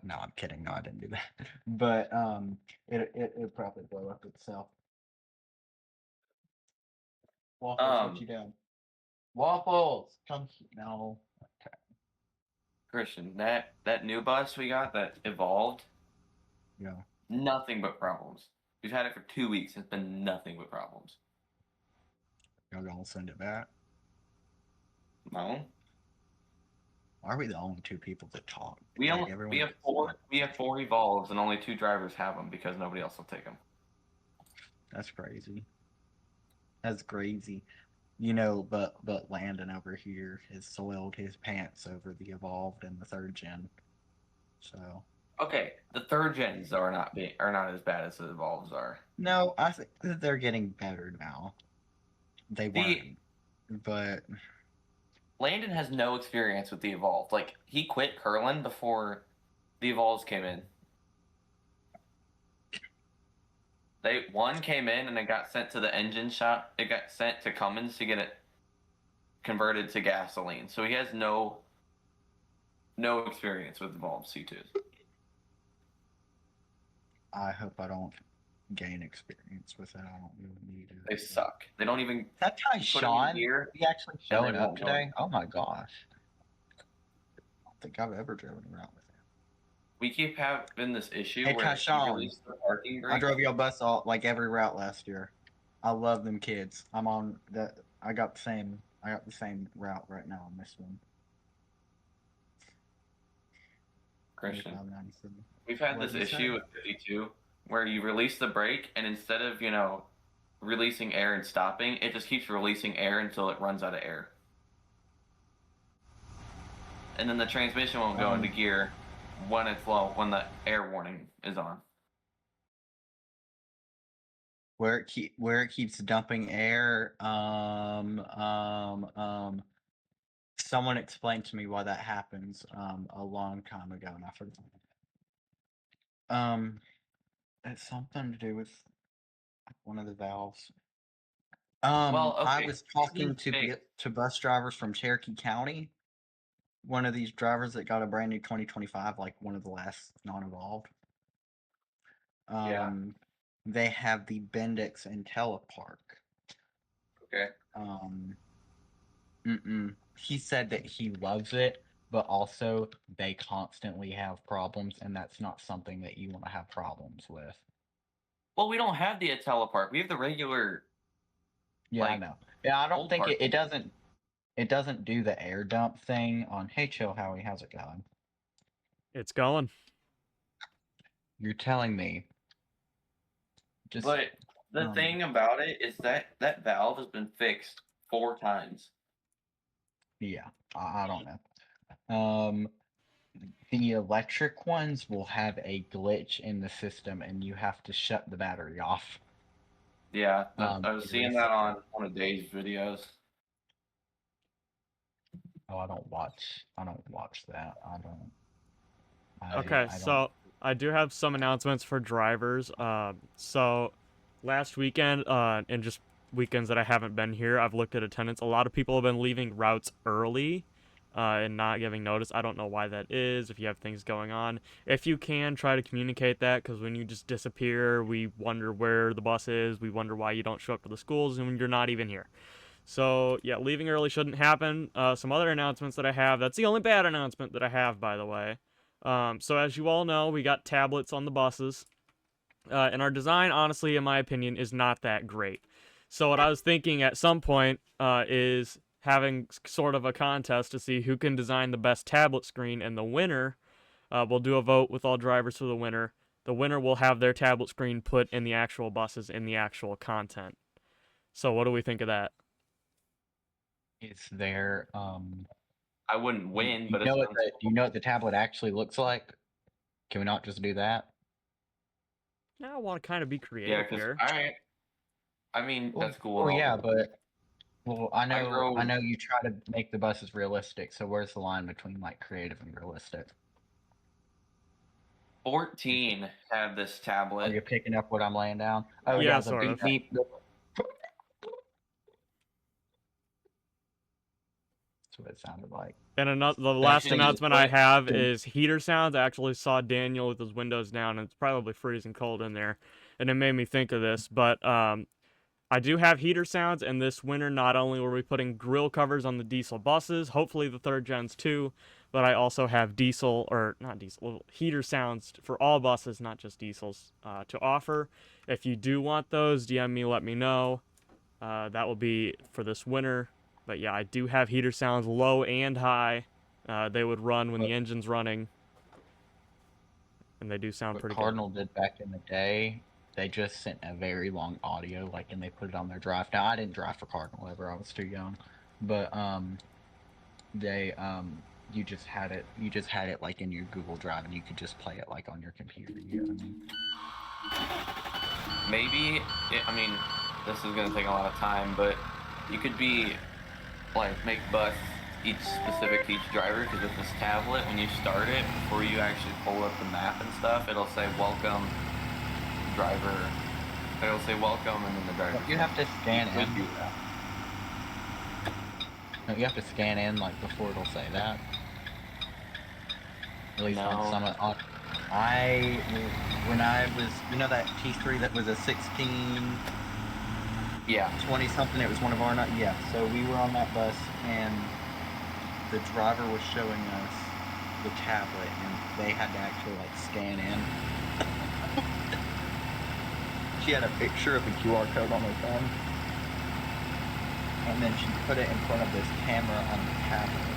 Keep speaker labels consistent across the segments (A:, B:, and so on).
A: No, I'm kidding. No, I didn't do that. But it probably blow up itself. Waffles, what you
B: Um,
A: doing? Waffles, come no. Okay.
B: Christian, that new bus we got that evolved,
A: Yeah.
B: nothing but problems. We've had it for 2 weeks. It's been nothing but problems.
A: Y'all gonna send it back?
B: No,
A: Why are we the only two people that talk?
B: we
A: Like
B: only
A: everyone else.
B: we have four evolves and only two drivers have them because nobody else will take them.
A: That's crazy. That's crazy. But Landon over here has soiled his pants over the evolved and the third gen. So
B: Okay, the third gens are not as bad as the evolves are.
A: no, I think that they're getting better now. They
B: The
A: weren't, but
B: Landon has no experience with the evolved. Like he quit curling before the evolves came in. One came in and it got sent to the engine shop. It got sent to Cummins to get it converted to gasoline. So he has no experience with evolved C2s.
A: I hope I don't gain experience with it. I don't really need it.
B: They suck. They don't even
A: That guy
B: you put them in
A: Sean,
B: gear
A: he actually
B: and they
A: showing up
B: won't go.
A: today. Oh my gosh! I don't think I've ever driven around with him.
B: We keep having this issue
A: Hey
B: where you
A: Tyshawn,
B: release the parking
A: I
B: brake.
A: drove your bus all like every route last year. I love them kids. I'm on that. I got the same. I got the same route right now on this one.
B: Christian,
A: 3597.
B: we've had
A: What'd
B: this
A: you say?
B: issue with 52 where you release the brake and instead of, releasing air and stopping, it just keeps releasing air until it runs out of air. And then the transmission won't go into gear when it's low, when the air warning is on.
A: Where it keeps dumping air. Someone explained to me why that happens a long time ago, and I forgot. Um, it's something to do with one of the valves.
B: Well,
A: I
B: okay,
A: was
B: it's
A: talking
B: being
A: to
B: fixed.
A: bus drivers from Cherokee County. One of these drivers that got a brand new 2025, like one of the last non-evolved.
B: Yeah.
A: They have the Bendix and Telepark.
B: Okay.
A: He said that he loves it, but also they constantly have problems, and that's not something that you want to have problems with.
B: Well, we don't have the Atella part. We have the regular,
A: Yeah, I
B: like,
A: know. Yeah, I don't
B: old
A: think
B: part.
A: it doesn't do the air dump thing on Hey Chill Howie, how's it going?
C: It's going.
A: You're telling me just
B: But the thing about it is that that valve has been fixed 4 times.
A: yeah, I don't know. The electric ones will have a glitch in the system and you have to shut the battery off.
B: Yeah, I was
A: And
B: seeing that
A: reset
B: on
A: it.
B: one of Dave's videos.
A: Oh, I don't watch that.
C: Okay,
A: I don't
C: so I do have some announcements for drivers. So last weekend, and just weekends that I haven't been here, I've looked at attendance. A lot of people have been leaving routes early, and not giving notice. I don't know why that is. If you have things going on, if you can try to communicate that, because when you just disappear, we wonder where the bus is. We wonder why you don't show up to the schools, and when you're not even here. So yeah, leaving early shouldn't happen. Some other announcements that I have. That's the only bad announcement that I have, by the way. So as you all know, we got tablets on the buses, and our design, honestly, in my opinion, is not that great. So what I was thinking at some point is having sort of a contest to see who can design the best tablet screen, and the winner, we'll do a vote with all drivers for the winner. The winner will have their tablet screen put in the actual buses in the actual content. So what do we think of that?
A: It's there.
B: I wouldn't
A: Do
B: win,
A: you
B: but it
A: know
B: sounds
A: do you
B: cool.
A: know what the tablet actually looks like? Can we not just do that?
C: I want to kind of be
B: Yeah,
C: creative
B: because
C: here.
B: I mean,
A: Well,
B: that's cool and
A: well,
B: all.
A: yeah, but
B: I
A: I
B: drove
A: know you try to make the buses realistic. So where's the line between like creative and realistic?
B: 14 had this
A: Are
B: tablet.
A: you picking up what I'm laying down? Oh
C: Yeah,
A: yeah, the
C: sort
A: beep
C: of.
A: beep. That's what it sounded like.
C: And the last
B: Actually,
C: announcement I have
A: Dude.
C: is heater sounds. I actually saw Daniel with his windows down, and it's probably freezing cold in there, and it made me think of this. But I do have heater sounds, and this winter not only were we putting grill covers on the diesel buses, hopefully the third gens too, but I also have heater sounds for all buses, not just diesels, to offer. If you do want those, DM me, let me know. That will be for this winter. But yeah, I do have heater sounds low and high. They would run when the engine's running, and they do sound
A: What
C: pretty
A: Cardinal did back in the day, they just sent a very long audio, like, and they put it on their drive. Now, I didn't drive for Cardinal ever; I was too young. But they you just had it like in your Google Drive, and you could just play it like on your computer. You know what I mean?
B: maybe, I mean, this is going to take a lot of time, but you could make bus each specific to each driver, because with this tablet, when you start it, before you actually pull up the map and stuff, it'll say welcome driver. It'll say welcome, and then the driver.
A: You have to scan in.
B: do that.
A: No, you have to scan in like before it'll say that. At least on some of when I was, that T3 that was a 16.
B: Yeah.
A: 20 something, it was one of our yeah, so we were on that bus and the driver was showing us the tablet and they had to actually like scan in. She had a picture of the QR code on her phone and then she put it in front of this camera on the tablet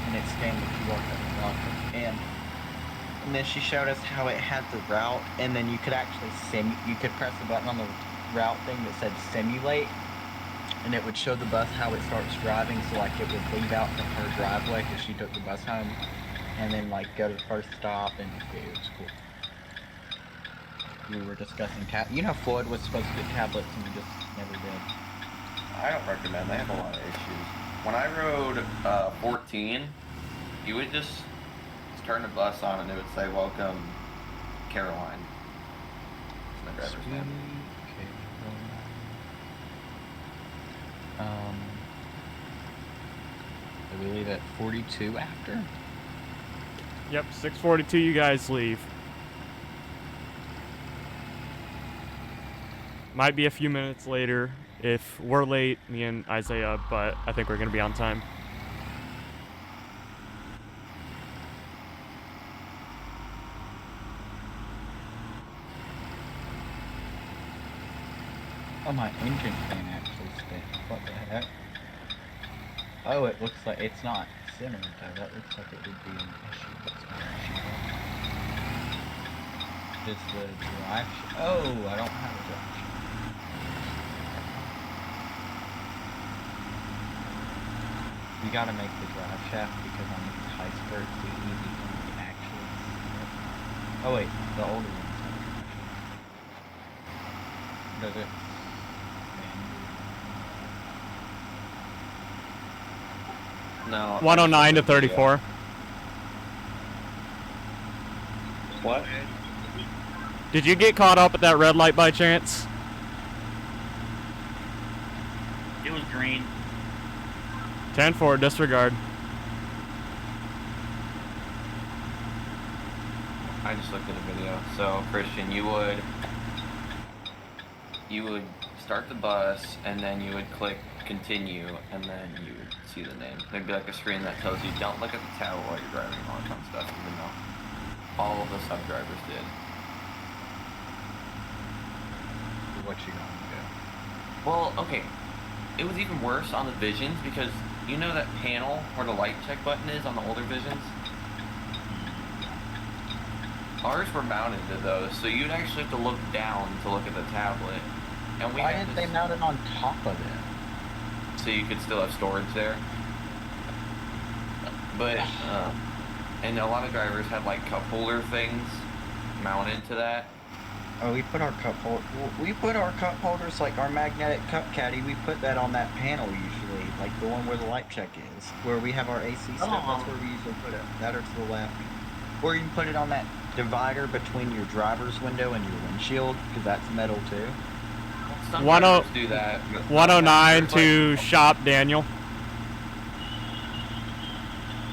A: and it scanned the QR code and then she showed us how it had the route and then you could actually you could press the button on the route thing that said simulate and it would show the bus how it starts driving, so like it would leave out from her driveway because she took the bus home and then like go to the first stop, and it was cool. We were discussing Floyd was supposed to get tablets and we just never did.
B: I don't recommend. They have a lot of issues. When I rode 14, you would just turn the bus on and it would say welcome Caroline. My driver's name.
A: Did we leave at 42 after?
C: Yep, 6:42. You guys leave. Might be a few minutes later if we're late, me and Isaiah, but I think we're gonna be on time.
A: Oh, my engine fan actually spit. What the heck? Oh, it looks like it's not centered though. That looks like it would be an issue. It's not an issue. Just the drive oh, I don't have a drive shaft. You gotta make the drive shaft because on these high skirts, the easy can actually slip. Oh wait, the older ones have a drive shaft. Does it?
B: No.
C: 109 to 34.
B: What?
C: Did you get caught up at that red light by chance?
D: It was green.
C: 10-4, disregard.
B: I just looked at a video. So, Christian, you would start the bus, and then you would click continue, and then you would see the name. There'd be like a screen that tells you don't look at the tower while you're driving and all that kind of stuff, even though all of the sub-drivers did.
A: What you gonna do?
B: Well, okay. It was even worse on the Visions because you know that panel where the light check button is on the older Visions? Ours were mounted to those, so you'd actually have to look down to look at the tablet. And we
A: Why didn't they mount it on top of it?
B: So you could still have storage there. But, and a lot of drivers had like cup holder things mounted to that.
A: Oh, we put our cup holders, like our magnetic cup caddy, we put that on that panel usually, like the one where the light check is, where we have our AC stuff. That's where we usually put it. That or to the left. Or you can put it on that divider between your driver's window and your windshield, because that's metal too.
B: Some drivers do that.
C: 109 to shop, Daniel.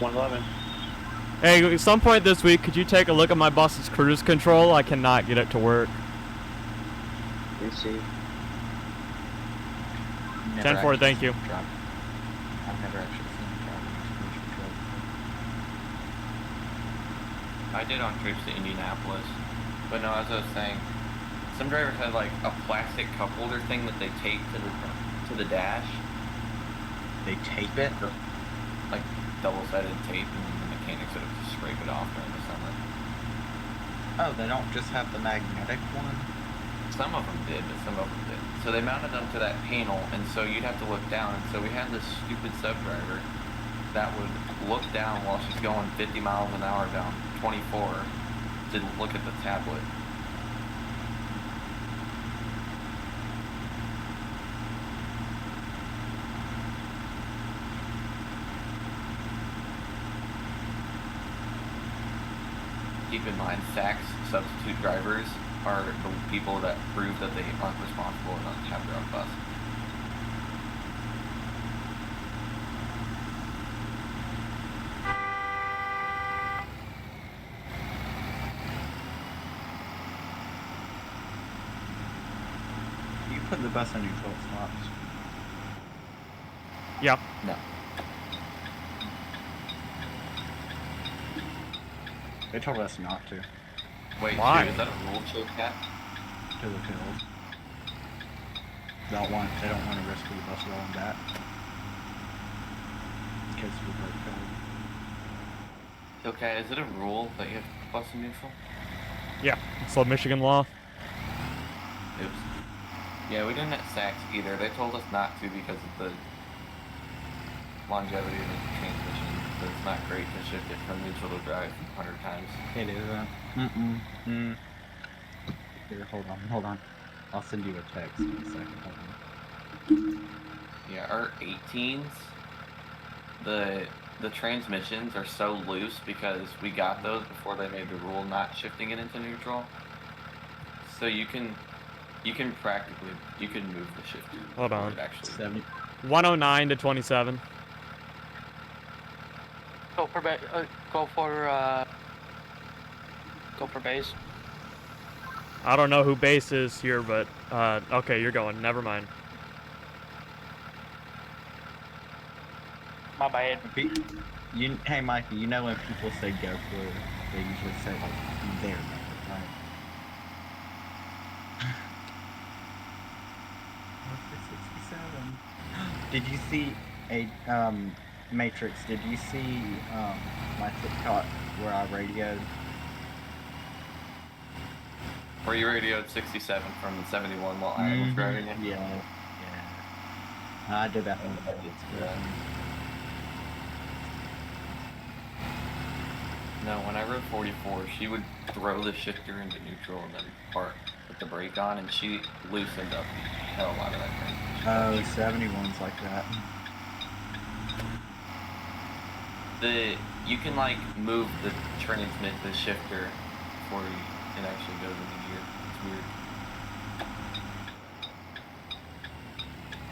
D: 111.
C: Hey, at some point this week, could you take a look at my bus's cruise control? I cannot get it to work.
E: Receive.
A: Never
C: 10-4,
A: actually
C: thank
A: seen
C: you.
A: him drive. I've never actually seen him drive a cruise control before.
B: I did on trips to Indianapolis, but no, as I was saying, some drivers had like a plastic cup holder thing that they tape to the dash,
A: They tape it.
B: like double-sided tape, and the mechanics would have to scrape it off during the summer.
A: Oh, they don't just have the magnetic one?
B: Some of them did, but some of them didn't. So they mounted them to that panel, and so you'd have to look down. And so we had this stupid sub driver that would look down while she's going 50 miles an hour down 24 to look at the tablet. Keep in mind, SACs substitute drivers are the people that prove that they aren't responsible enough to have their own bus.
A: You put the bus in neutral slots.
C: Yeah.
B: No.
A: They told us not to.
B: Wait,
C: Why?
B: shoot, is that a rule, Chip Cat?
A: To the field. They don't want to risk the bus rolling back. In case we break code.
B: Okay, is it a rule that you have to bus in neutral?
C: Yeah. It's the Michigan law.
B: Oops. Yeah, we didn't at SACs either. They told us not to because of the longevity of the transmission. But it's not great to shift it from neutral to drive 100 times.
A: It isn't. Here, hold on. I'll send you a text in a second. Hold on.
B: Yeah, our 18s, the transmissions are so loose because we got those before they made the rule not shifting it into neutral. So you can practically move the shifter.
C: Hold on.
B: It actually
A: 70.
C: 109 to 27.
D: Go for base.
C: I don't know who base is here, but okay, you're going. Never mind.
D: My bad.
A: Hey, Mikey, you know when people say go for it, they usually say like their number, right? Did you see a Matrix? Did you see my TikTok where I radioed?
B: Where you radioed 67 from 71 while I was driving it?
A: Yeah. I did that one.
B: No, when I rode 44, she would throw the shifter into neutral and then park with the brake on, and she loosened up the hell out of that transmission.
A: Oh, 71's like that.
B: You can like move the shifter before it actually goes into gear. It's weird.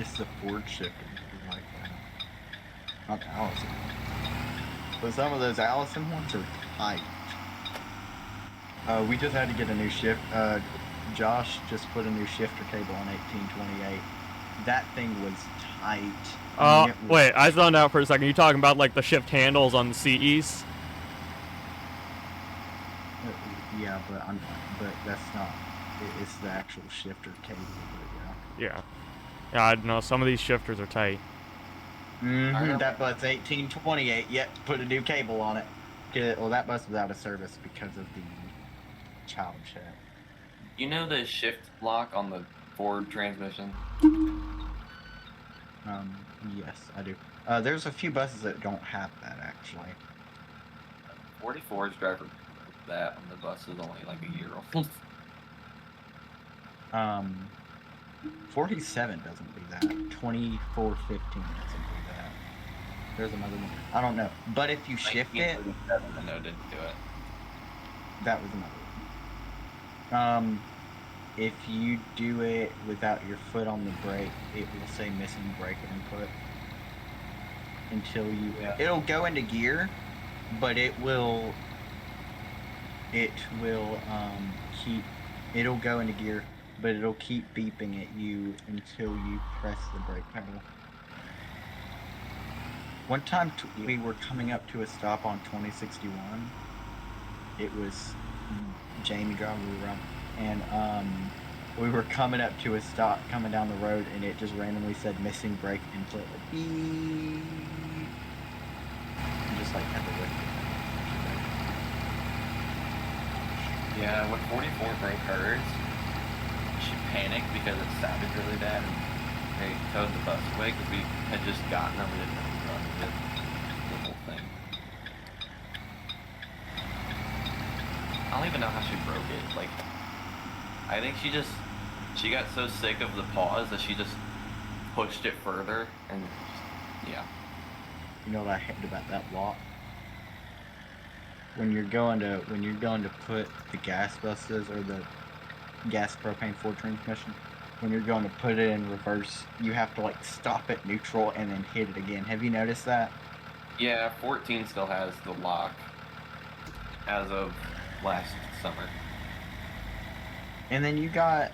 A: It's the Ford shifter like that. Not the Allison. But some of those Allison ones are tight. We just had to get a new shift. Josh just put a new shifter cable on 1828. That thing was tight. I mean, it was-
C: Wait, I zoned out for a second. You talking about like the shift handles on the CEs?
A: Yeah, but that's not. It's the actual shifter cable. But
C: Yeah. Yeah, I know some of these shifters are tight.
A: yeah. That bus 1828. Yep, put a new cable on it. Well, that bus was out of service because of the child check.
B: You know the shift lock on the Ford transmission?
A: Yes, I do. There's a few buses that don't have that actually.
B: 44's driver that on the bus is only like a year old.
A: 47 doesn't do that. 2415 doesn't do that. There's another one. I don't know. But if you shift it,
B: 1937, no, didn't do it.
A: that was another one. If you do it without your foot on the brake, it will say missing brake input. until you.
B: Yeah.
A: It'll go into gear, but it will. It will keep. It'll go into gear, but it'll keep beeping at you until you press the brake pedal. One time we were coming up to a stop on 2061. It was Jamie driving, we were on, and we were coming up to a stop, coming down the road, and it just randomly said missing brake input, like beep, and just like had to lift it.
B: Yeah, when 44 broke hers, she panicked because it sounded really bad, and they towed the bus away because we had just gotten them. We didn't know we were running the whole thing. I don't even know how she broke it. Like, I think she got so sick of the pause that she just pushed it further, and yeah.
A: You know what I hate about that lot? When you're going to put the gas buses or the gas propane 4 transmission, when you're going to put it in reverse, you have to like stop at neutral and then hit it again. Have you noticed that?
B: Yeah, 14 still has the lock as of last summer.
A: And then you got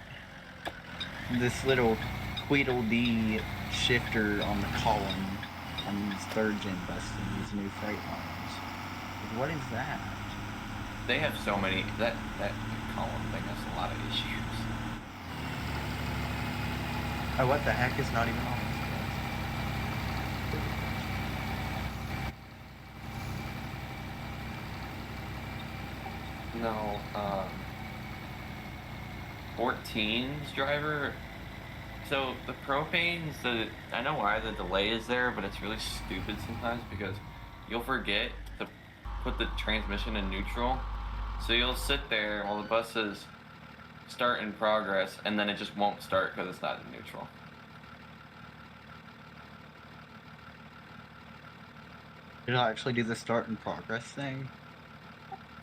A: this little Tweedledee shifter on the column on these 3rd gen buses, these new freight lines. What is that?
B: They have so many, that column thing has a lot of issues.
A: Oh, what the heck is not even on this list?
B: No, 14's driver. So the propane's I know why the delay is there, but it's really stupid sometimes because you'll forget to put the transmission in neutral. So you'll sit there while the buses start in progress, and then it just won't start because it's not in neutral.
A: It'll actually do the start in progress thing.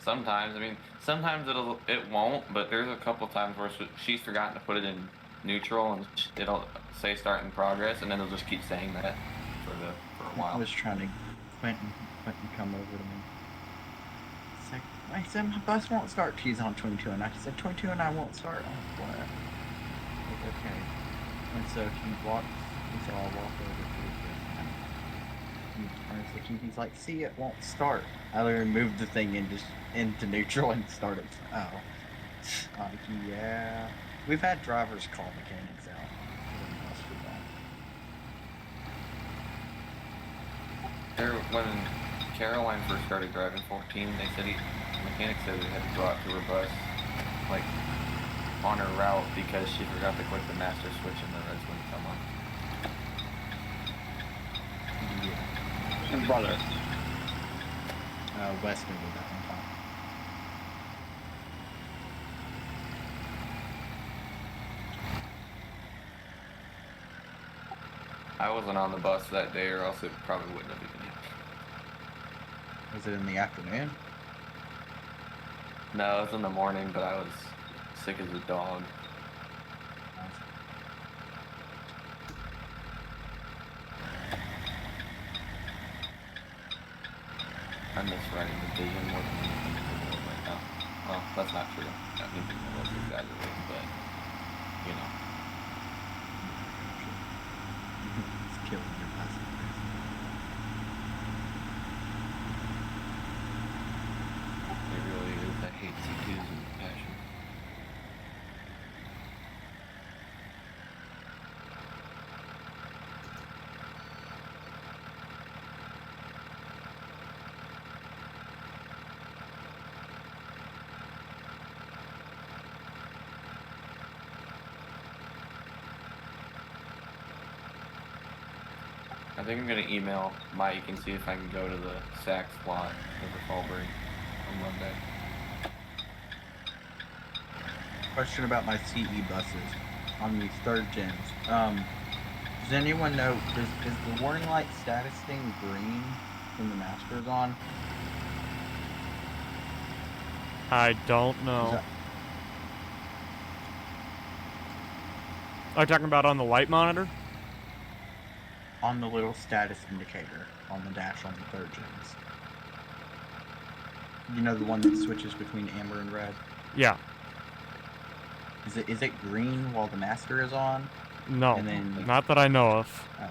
B: Sometimes, I mean, sometimes it won't, but there's a couple times where she's forgotten to put it in neutral, and it'll say start in progress, and then it'll just keep saying that for a while.
A: I was trying to Quentin come over to me. It's like, I said my bus won't start. She's on 22 and I said 22 and I won't start. I'm like, what? Like, okay. And so he walks, so I'll walk over to this and he turns the key. He's like, see, it won't start. I literally moved the thing into neutral and started. Oh. Yeah. We've had drivers call mechanics out.
B: When Caroline first started driving 14, the mechanic said they had to go out to her bus, like, on her route because she forgot to click the master switch and the reds wouldn't come on.
A: Yeah.
D: And brother.
A: Weston did that one time.
B: I wasn't on the bus that day, or else it probably wouldn't have even happened.
A: Was it in the afternoon?
B: No, it was in the morning, but I was sick as a dog. I miss riding the Vision more than anything in the world right now. Well, that's not true. I mean, people was exaggerating, but, you know.
A: It's killing your passengers.
B: It really is. I hate C2s and passion. I think I'm gonna email Mike and see if I can go to the Saks lot over Fallbury on Monday.
A: Question about my CE buses on these 3rd gens. Does anyone know, is the warning light status thing green when the master's on?
C: I don't know. Are you talking about on the light monitor?
A: On the little status indicator. on the dash on the third gens. You know the one that switches between amber and red?
C: Yeah.
A: Is it green while the master is on?
C: No.
A: And then
C: Not that I know of.
A: oh,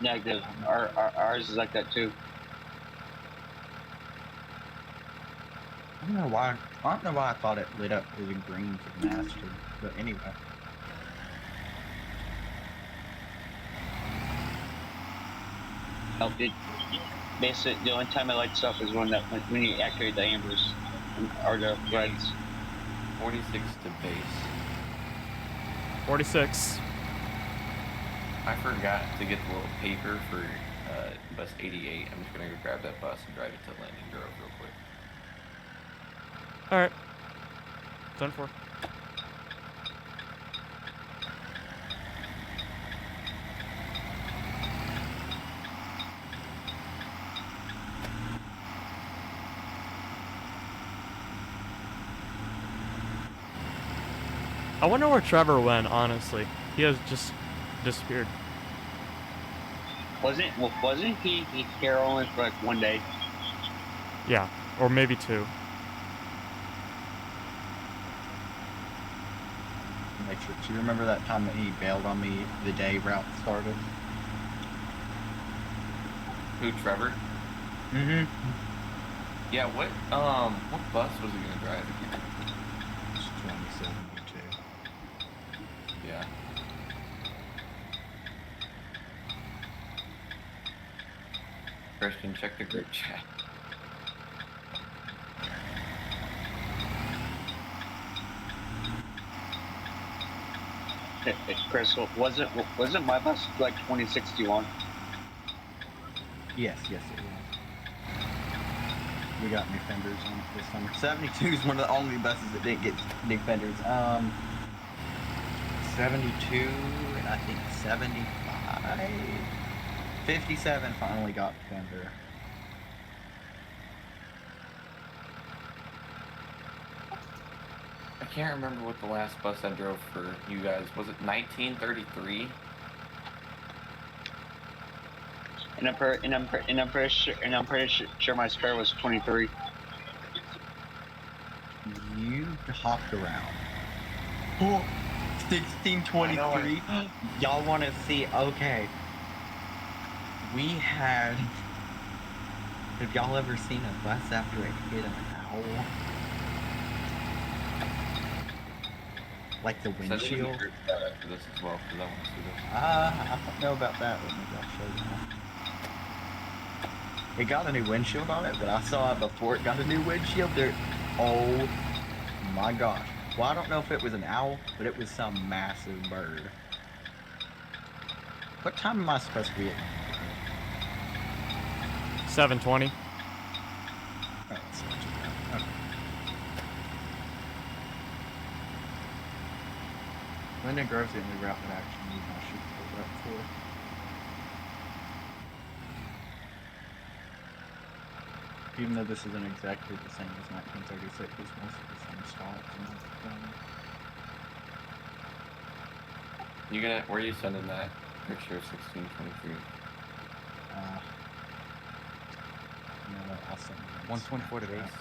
E: Negative. Ours is like that too.
A: I don't know why. I don't know why I thought it lit up as a green for the master. But anyway.
E: Oh, basically, the only time it lights up is when you activate the ambers or the reds.
B: 46 to base.
C: 46.
B: I forgot to get the little paper for bus 88. I'm just gonna go grab that bus and drive it to Landing Grove real quick.
C: Alright. 10-4. I wonder where Trevor went, honestly. He has just disappeared.
E: Wasn't he here only for like one day?
C: Yeah, or maybe 2.
A: Make sure. Do you remember that time that he bailed on me the day route started?
B: Who, Trevor?
A: Mm-hmm.
B: Yeah, what bus was he gonna drive again?
A: It's 2072.
B: Yeah. Christian, check the group chat.
E: Chris, wasn't my bus like 2061?
A: Yes, it was. We got new fenders on it this summer. 72 is one of the only buses that didn't get new fenders. 72 and I think 75, 57 finally got fender.
B: I can't remember what the last bus I drove for you guys was. It 1933?
E: And I'm pretty sure my spare was 23.
A: You hopped around. Oh, 1623. Y'all want to see? Okay. We had. Have y'all ever seen a bus after it hit an owl? Like the
B: Send it in the
A: windshield?
B: group chat after this as well, because I want to see this.
A: I don't know about that, but maybe I'll show you. It got a new windshield on it, but I saw it before it got a new windshield. Oh my gosh. Well, I don't know if it was an owl, but it was some massive bird. What time am I supposed to be at?
C: 7:20.
A: Oh, that's not too bad. Okay. Linden Grove's the only route that I actually need my shoot pulled up for. Even though this isn't exactly the same as 1936, it's mostly the same stops and everything.
B: Where are you sending that picture of 1623?
A: You know what, I'll send you
F: 124 to base.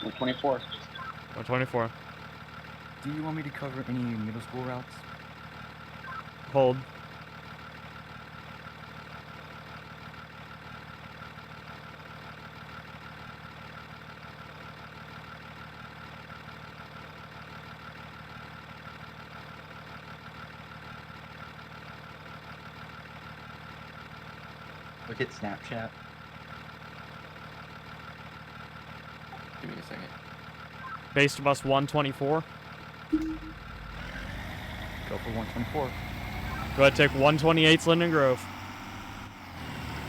E: 124.
C: 124.
F: Do you want me to cover any middle school routes?
C: Hold.
A: Look at Snapchat.
B: Give me a second.
C: Base to bus 124.
F: Go for 124.
C: Go ahead, take 128's Linden Grove.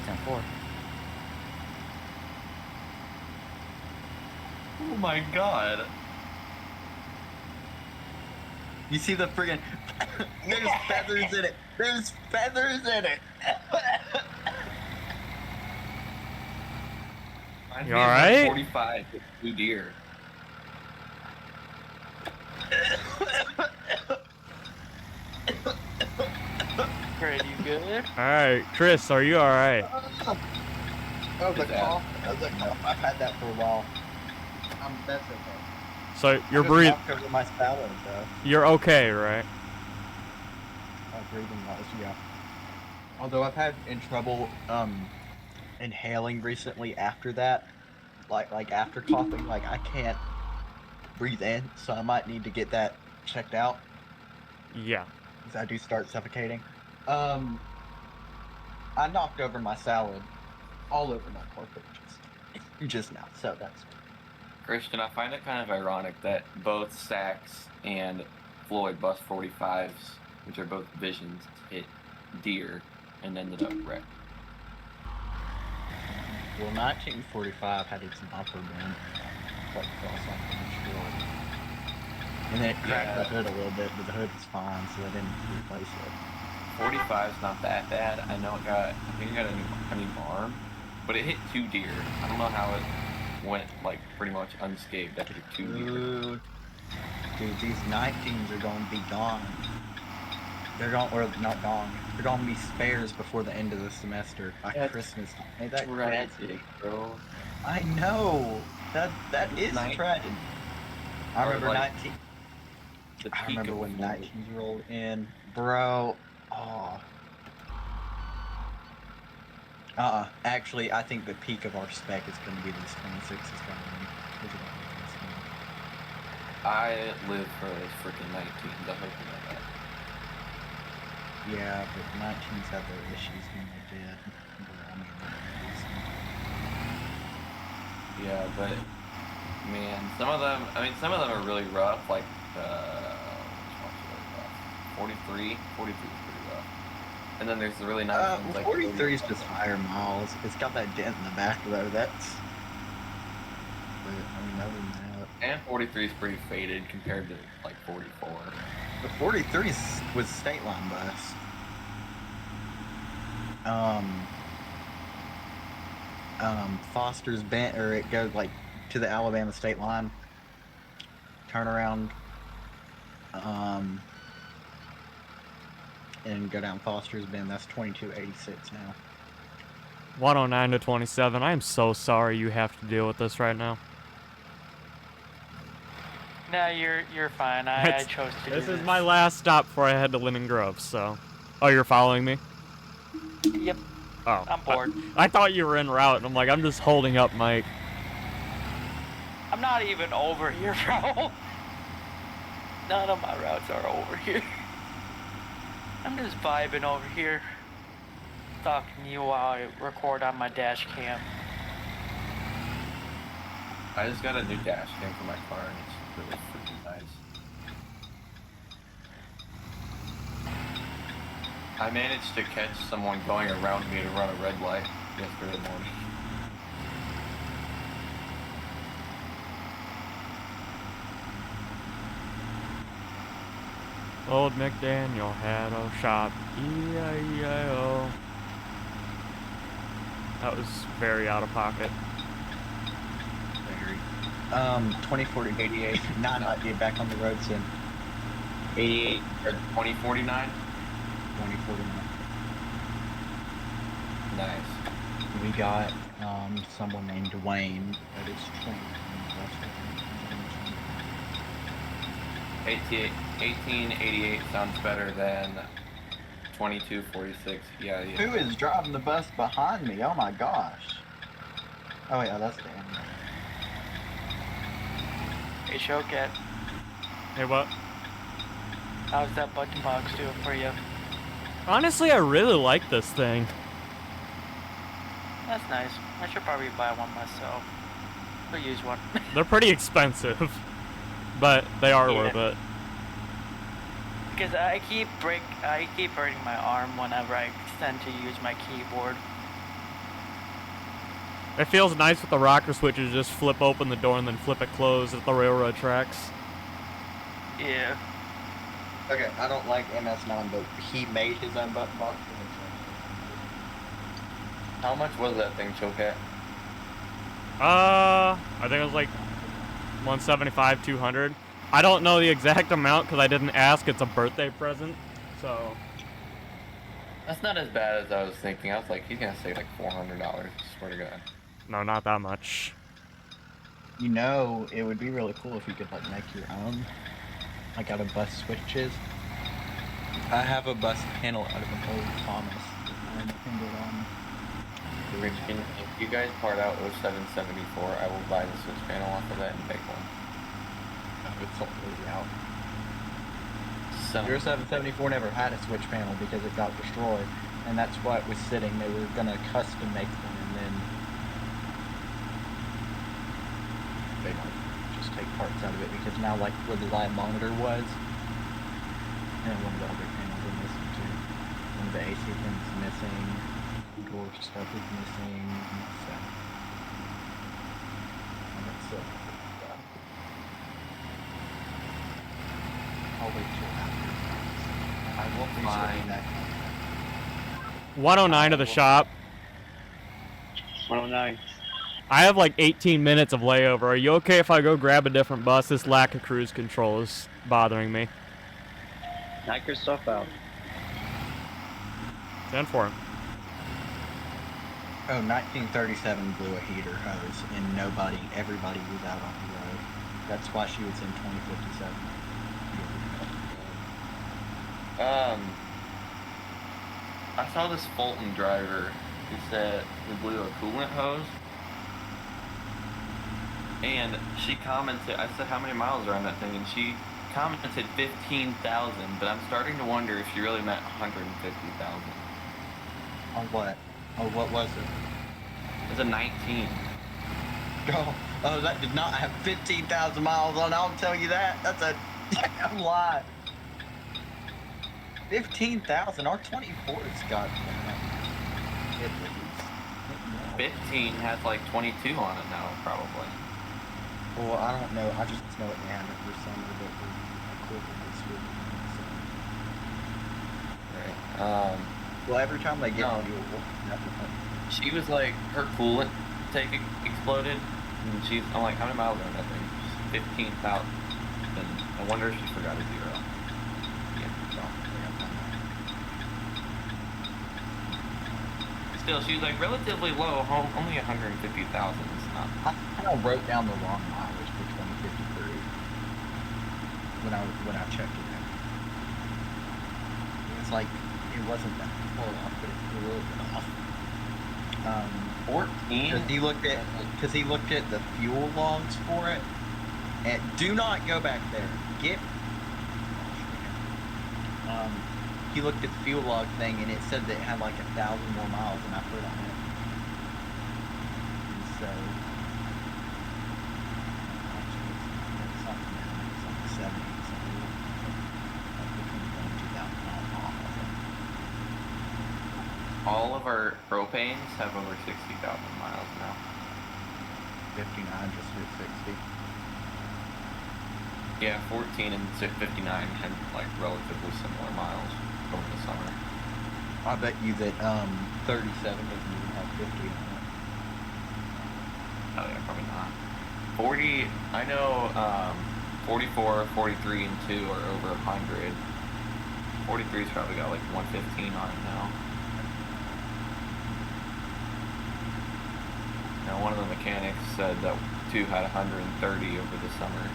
F: 10-4.
B: Oh my god.
A: You see the friggin' there's feathers in it. There's feathers in it.
C: You alright?
B: 45 with blue deer.
D: Pretty good.
C: Alright, Chris, are you alright?
A: Oh, the
B: Is that-
A: cough. The cough. I've had that for a while. That's okay.
C: So
A: I
C: you're
A: just
C: breathing.
A: knocked over my salad, though.
C: You're okay, right?
A: Breathing wise, yeah. Although I've had in trouble inhaling recently after that, like after coughing, like I can't breathe in, so I might need to get that checked out
C: Yeah.
A: because I do start suffocating. I knocked over my salad all over my carpet just now, so that's
B: Christian, I find it kind of ironic that both Sachs and Floyd bus 45s, which are both Visions, hit deer and ended up wrecked.
A: well. 1945 had its bumper bent, like across something short, and then it cracked the hood a little bit, but the hood was fine, so I didn't replace it.
B: 45's not that bad. I know it got, I think it got a new arm, but it hit 2 deer. I don't know how it went like pretty much unscathed after 2 deer.
A: Ooh. Dude, these 19s are going to be gone. They're going, or not gone. They're going to be spares before the end of the semester by
B: That's
A: Christmas. Ain't that
B: Tragic,
A: crazy?
B: bro.
A: I know. That is
B: Nine-
A: tragic. I
B: Or,
A: remember
B: like,
A: 19.
B: The
A: I
B: peak
A: remember
B: of
A: when
B: Floyd.
A: 19s rolled in, bro. Oh. Actually, I think the peak of our spec is going to be these 26s coming in. Those are gonna be insane.
B: I live for those freaking 19s. I hope you know that.
A: Yeah, but 19s have their issues when they did. But, I mean,
B: Yeah, but man, some of them are really rough. Like which one's really rough? 43 is pretty rough. And then there's the really nice ones like
A: 43 is just higher miles. It's got that dent in the back though. That's. But I mean, other than that,
B: and 43 is pretty faded compared to like 44.
A: the 43 was state line bus. Foster's bent, or it goes like to the Alabama state line. Turn around. And go down Foster's Bend. That's 2286 now.
C: 109 to 27. I am so sorry you have to deal with this right now.
D: Nah, you're fine. I
C: It's-
D: chose to do
C: This
D: this.
C: is my last stop before I head to Linden Grove, so. Oh, you're following me?
D: Yep,
C: Oh.
D: I'm bored.
C: I thought you were en route, and I'm like, I'm just holding up Mike.
D: I'm not even over here, bro. None of my routes are over here. I'm just vibing over here. Talking to you while I record on my dash cam.
B: I just got a new dash cam for my car and it's really freaking nice. I managed to catch someone going around me to run a red light yesterday morning.
C: Old McDaniel had a shop. E-I-E-I-O. That was very out of pocket.
A: Very. 2040, 88. Nah, not get back on the road soon.
E: 88.
B: Or 2049?
A: 2049.
B: Nice.
A: We got someone named Dwayne that is 20.
B: 1888 sounds better than 2246. Yeah.
A: Who is driving the bus behind me? Oh my gosh. Oh yeah, that's Dan.
D: Hey, Shoket,
C: Hey, what?
D: how's that button box doing for you?
C: Honestly, I really like this thing.
D: That's nice. I should probably buy one myself. Or use one.
C: They're pretty expensive, but they are
D: Yeah.
C: worth it.
D: Because I keep hurting my arm whenever I tend to use my keyboard.
C: It feels nice with the rocker switches, just flip open the door and then flip it closed at the railroad tracks.
D: Yeah.
A: Okay, I don't like MS9, but he made his own button box.
B: How much was that thing, Chocat?
C: I think it was like 175, 200. I don't know the exact amount because I didn't ask. It's a birthday present, so.
B: That's not as bad as I was thinking. I was like, he's gonna save like $400. Swear to God.
C: No, not that much.
A: You know, it would be really cool if you could like make your own, like out of bus switches. I have a bus panel out of an old Thomas that I depended on.
B: Rich, if you guys part out 0774, I will buy the switch panel off of that and make one.
A: It's totally out.
B: So,
A: Your 774 never had a switch panel because it got destroyed, and that's why it was sitting. They were gonna custom make one, and then they might just take parts out of it because now, like where the live monitor was, and one of the other panels are missing too. One of the AC pins is missing. Door stuff is missing. So, and it's so. I'll wait till after. I will be
B: Fine.
A: that.
C: 109 to the shop.
E: 109.
C: I have like 18 minutes of layover. Are you okay if I go grab a different bus? This lack of cruise control is bothering me.
E: Knock your stuff out.
C: Stand for it.
A: Oh, 1937 blew a heater hose, and everybody was out on the road. That's why she was in 2057.
B: I saw this Fulton driver who said he blew a coolant hose. And she commented, I said, how many miles are on that thing? And she commented 15,000, but I'm starting to wonder if she really meant 150,000.
A: On what? Oh, what was it?
B: It's a 19.
A: Oh, that did not have 15,000 miles on it, I'll tell you that. That's a damn lie. 15,000? Our 24's got at least.
B: 15 has like 22 on it now, probably.
A: Well, I don't know. I just know it they had it for summer, but we're equivalent this week. So.
B: Right.
A: Well, every time they get
B: No.
A: fuel,
B: She was like, her coolant tank exploded, and I'm like, how many miles are on that thing? 15,000. And I wonder if she forgot a zero. Yeah, so. Still, she was like relatively low, only 150,000 is not.
A: I kind of wrote down the wrong mileage for 2053 when I checked it out. It's like it wasn't that far off, but it's a little bit off.
B: 14?
A: Because he looked at the fuel logs for it, and do not go back there. He looked at the fuel log thing, and it said that it had like 1,000 more miles than I put on it. And so, actually, it's something now. It's like 70, so like between 1,000 and 2,000 miles off. I think.
B: All of our propanes have over 60,000 miles now.
A: 59 just hit 60.
B: Yeah, 14 and 59 had like relatively similar miles over the summer.
A: I bet you that 37 doesn't even have 50 on it.
B: Oh yeah, probably not. 40, I know 44, 43, and 2 are over 100. 43's probably got like 115 on it now. Now one of the mechanics said that 2 had 130 over the summer.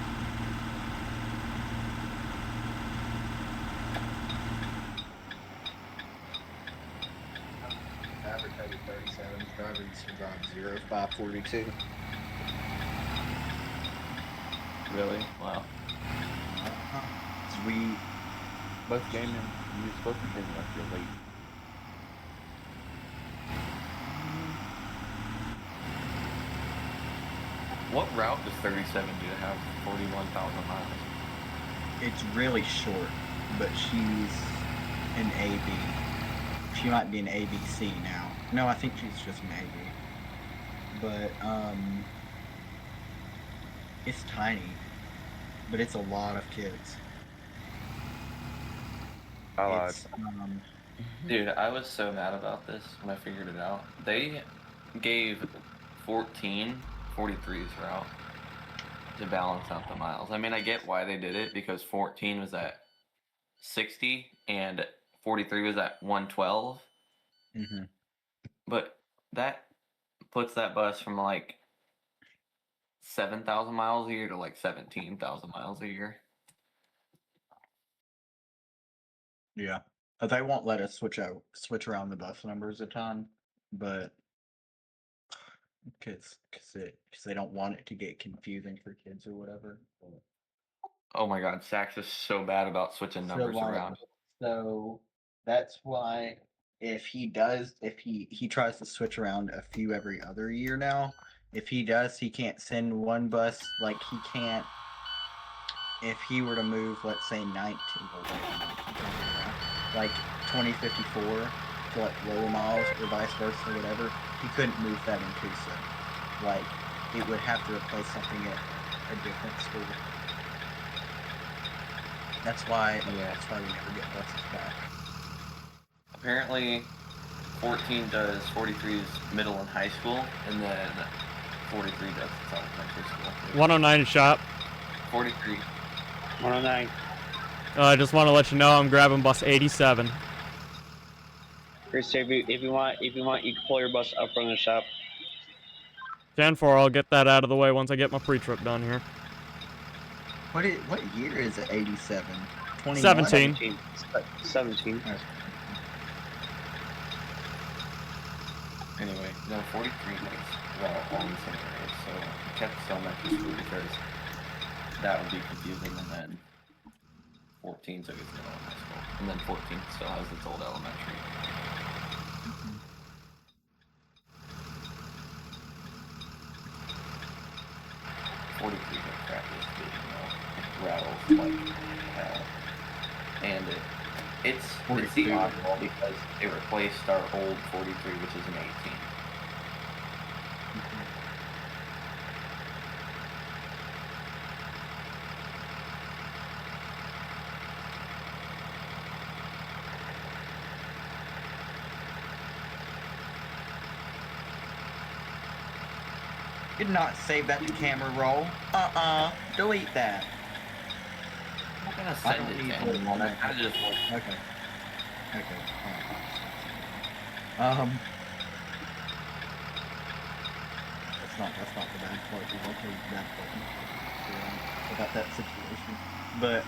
A: Advertised 37, drivers to drive 0542.
B: Really? Wow.
A: We
F: Both game and you spoke to him like you're late.
B: What route does 37 do to have 41,000 miles?
A: It's really short, but she's an AB. She might be an ABC now. No, I think she's just an AB. But it's tiny, but it's a lot of kids. It's,
B: Dude, I was so mad about this when I figured it out. They gave 14 43's route to balance out the miles. I mean, I get why they did it because 14 was at 60 and 43 was at 112.
A: Mm-hmm.
B: But that puts that bus from like 7,000 miles a year to like 17,000 miles a year.
A: Yeah. They won't let us switch around the bus numbers a ton, but because they don't want it to get confusing for kids or whatever.
B: Oh my God, Saks is so bad about switching
A: So
B: numbers
A: like,
B: around.
A: so that's why if he tries to switch around a few every other year now, if he does, he can't send one bus like he can't if he were to move, let's say 19, well, wait, 19, like 2054 to like lower miles or vice versa or whatever, he couldn't move that in Coosa. Like it would have to replace something at a different school. That's why we never get buses back.
B: Apparently, 14 does 43's middle and high school, and then 43 does its elementary school.
C: 109 shop.
B: 43.
E: 109.
C: I just want to let you know I'm grabbing bus 87.
E: Chris, if you want, you can pull your bus up from the shop.
C: 10-4, I'll get that out of the way once I get my pre-trip done here.
A: What year is it? 87. 21?
C: 17.
E: 17.
B: Anyway, no, 43 was all in the same area, so we kept the elementary school because that would be confusing, and then 14 took its middle and high school, and then 14 still has its old elementary. 43 the crappiest vision though. It rattles like hell. And it's the oddball because it replaced our old 43, which is an 18.
A: Did not save that to camera roll. Delete that.
B: I'm not gonna send it to anyone. I kind of just want.
A: Okay. That's not the bad part. I'll tell you the bad part about that situation. But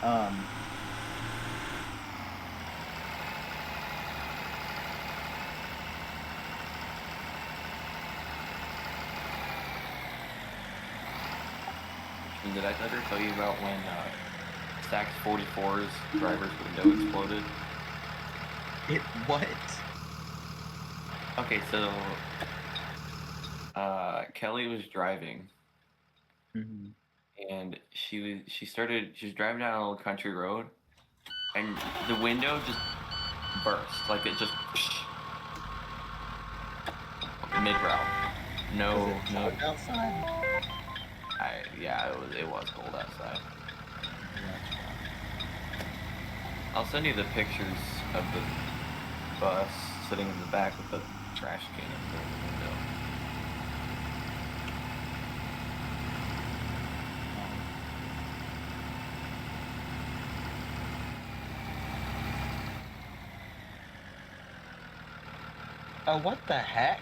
B: Did I ever tell you about when Saks 44's driver's window exploded?
A: What?
B: Okay, so Kelly was driving, and she was driving down a little country road, and the window just burst, like it just mid route. No.
A: Outside.
B: It was cold outside. I'll send you the pictures of the bus sitting in the back with the trash can in the window.
A: What the heck?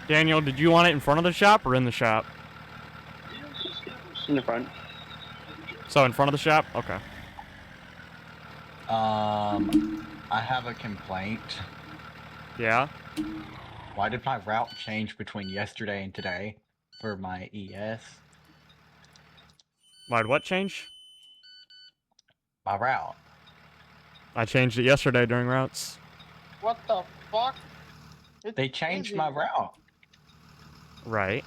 C: Daniel, did you want it in front of the shop or in the shop?
E: In the front.
C: So in front of the shop? Okay.
A: I have a complaint.
C: Yeah?
A: Why did my route change between yesterday and today for my ES?
C: Why'd what change?
A: My route.
C: I changed it yesterday during routes.
G: What the fuck?
A: They changed my route.
C: Right.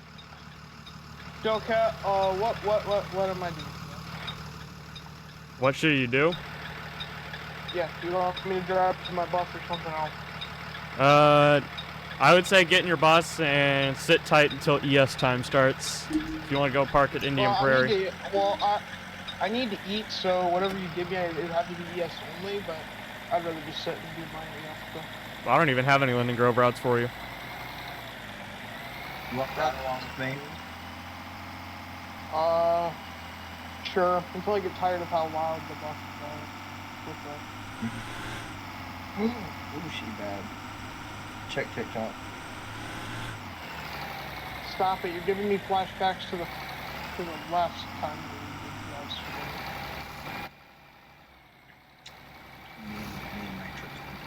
G: Okay, what am I doing?
C: What should you do?
G: Yeah, you want me to drive to my bus or something else?
C: I would say get in your bus and sit tight until ES time starts. If you want to go park at Indian Prairie.
G: I need to eat, so whatever you give me, it would have to be ES only, but I'd rather just sit and do mine ES stuff.
C: Well, I don't even have any Linden Grove routes for you.
A: You want that along with me?
G: Sure, until I get tired of how loud the bus is.
A: Ooh, she bad. Check TikTok.
G: Stop it! You're giving me flashbacks to the last time we did drugs together.
A: Me and my trips went to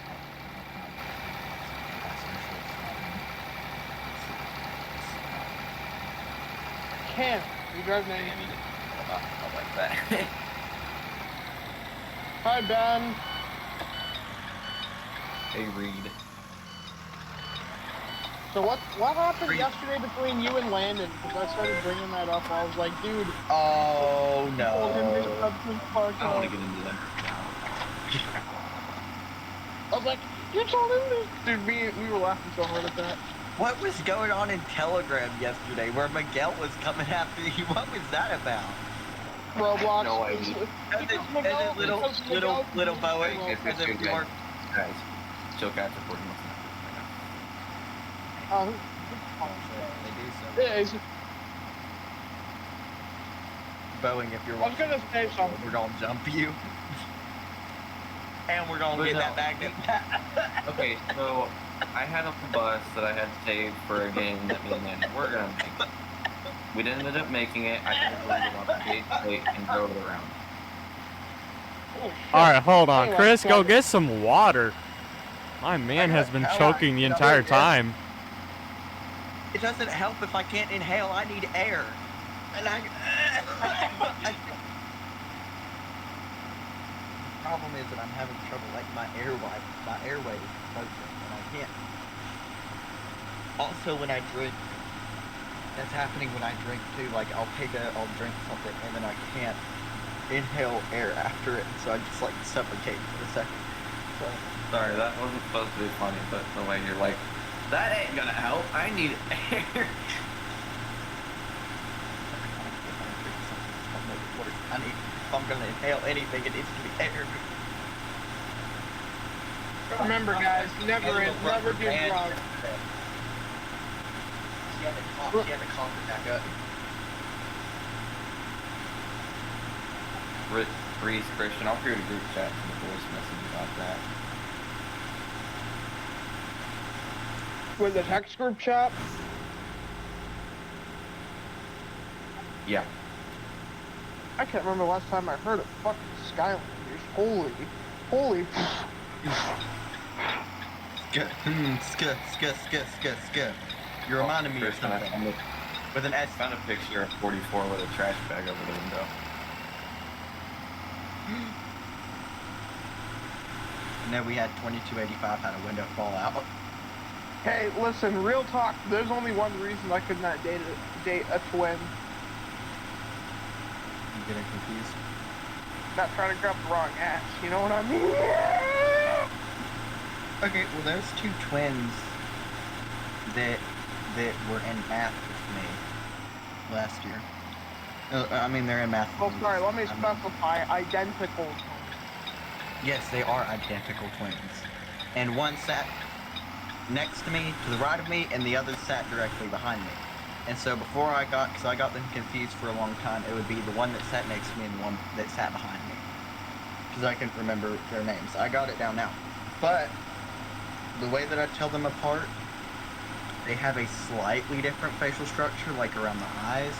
G: Can't. You drive me.
B: I like that.
G: Hi, Ben.
B: Hey, Reed.
G: So what happened yesterday between you and Landon? Because I started bringing that up. I was like, dude.
A: Oh
G: I told him to
A: no.
G: come to the park.
B: I don't want to get into that now.
G: I was like, you told him this? Dude, we were laughing so hard at that.
A: What was going on in Telegram yesterday where Miguel was coming after you? What was that about?
G: Roblox.
B: No idea.
A: And then little Boeing.
B: If
A: And then
B: it's
A: Mark.
B: guys, chill cats reporting what's happening
G: Oh,
A: They do so.
G: yeah,
A: Boeing, if you're
G: I was
A: watching,
G: gonna say something.
A: we're gonna jump you. And we're gonna
B: But
A: get
B: no.
A: that magnet back.
B: Okay, so I had a bus that I had saved for a game that me and Landon were gonna make. We didn't end up making it. I had to leave it on the gate plate and drove it around.
G: Oh,
C: All right, hold on,
G: Anyway,
C: Chris. Go
G: so-
C: get some water. My man has been
A: How
C: choking the entire time.
A: It doesn't help if I can't inhale. I need air. And the problem is that I'm having trouble like my airways open, and I can't. Also, when I drink, that's happening when I drink too. Like I'll drink something, and then I can't inhale air after it, so I just like suffocate for a second. So.
B: Sorry, that wasn't supposed to be funny, but the way you're like, that ain't gonna help. I need air.
A: If I'm gonna inhale anything, it needs to be air.
G: Remember, guys, never do drugs.
A: She had to cough it back up.
B: Reese, Christian, I'll create a group chat in the voice message about that.
G: With the text group chat.
B: Yeah.
G: I can't remember the last time I heard of fucking Skylanders. Holy.
A: Sk. You're reminding me of
B: Christian, I
A: something. With an S.
B: found a picture of 44 with a trash bag over the window.
A: And then we had 2285 had a window fall out.
G: Hey, listen, real talk. There's only one reason I could not date a twin.
A: You getting confused?
G: Not trying to grab the wrong ass. You know what I mean?
A: Okay, well there's two twins that were in math with me last year. I mean they're in math.
G: Oh,
A: with me.
G: sorry. Let me
A: I mean,
G: specify. Identical.
A: yes, they are identical twins. And one sat next to me, to the right of me, and the other sat directly behind me. And so before because I got them confused for a long time, it would be the one that sat next to me and the one that sat behind me. Because I couldn't remember their names. I got it down now. But the way that I tell them apart, they have a slightly different facial structure, like around the eyes,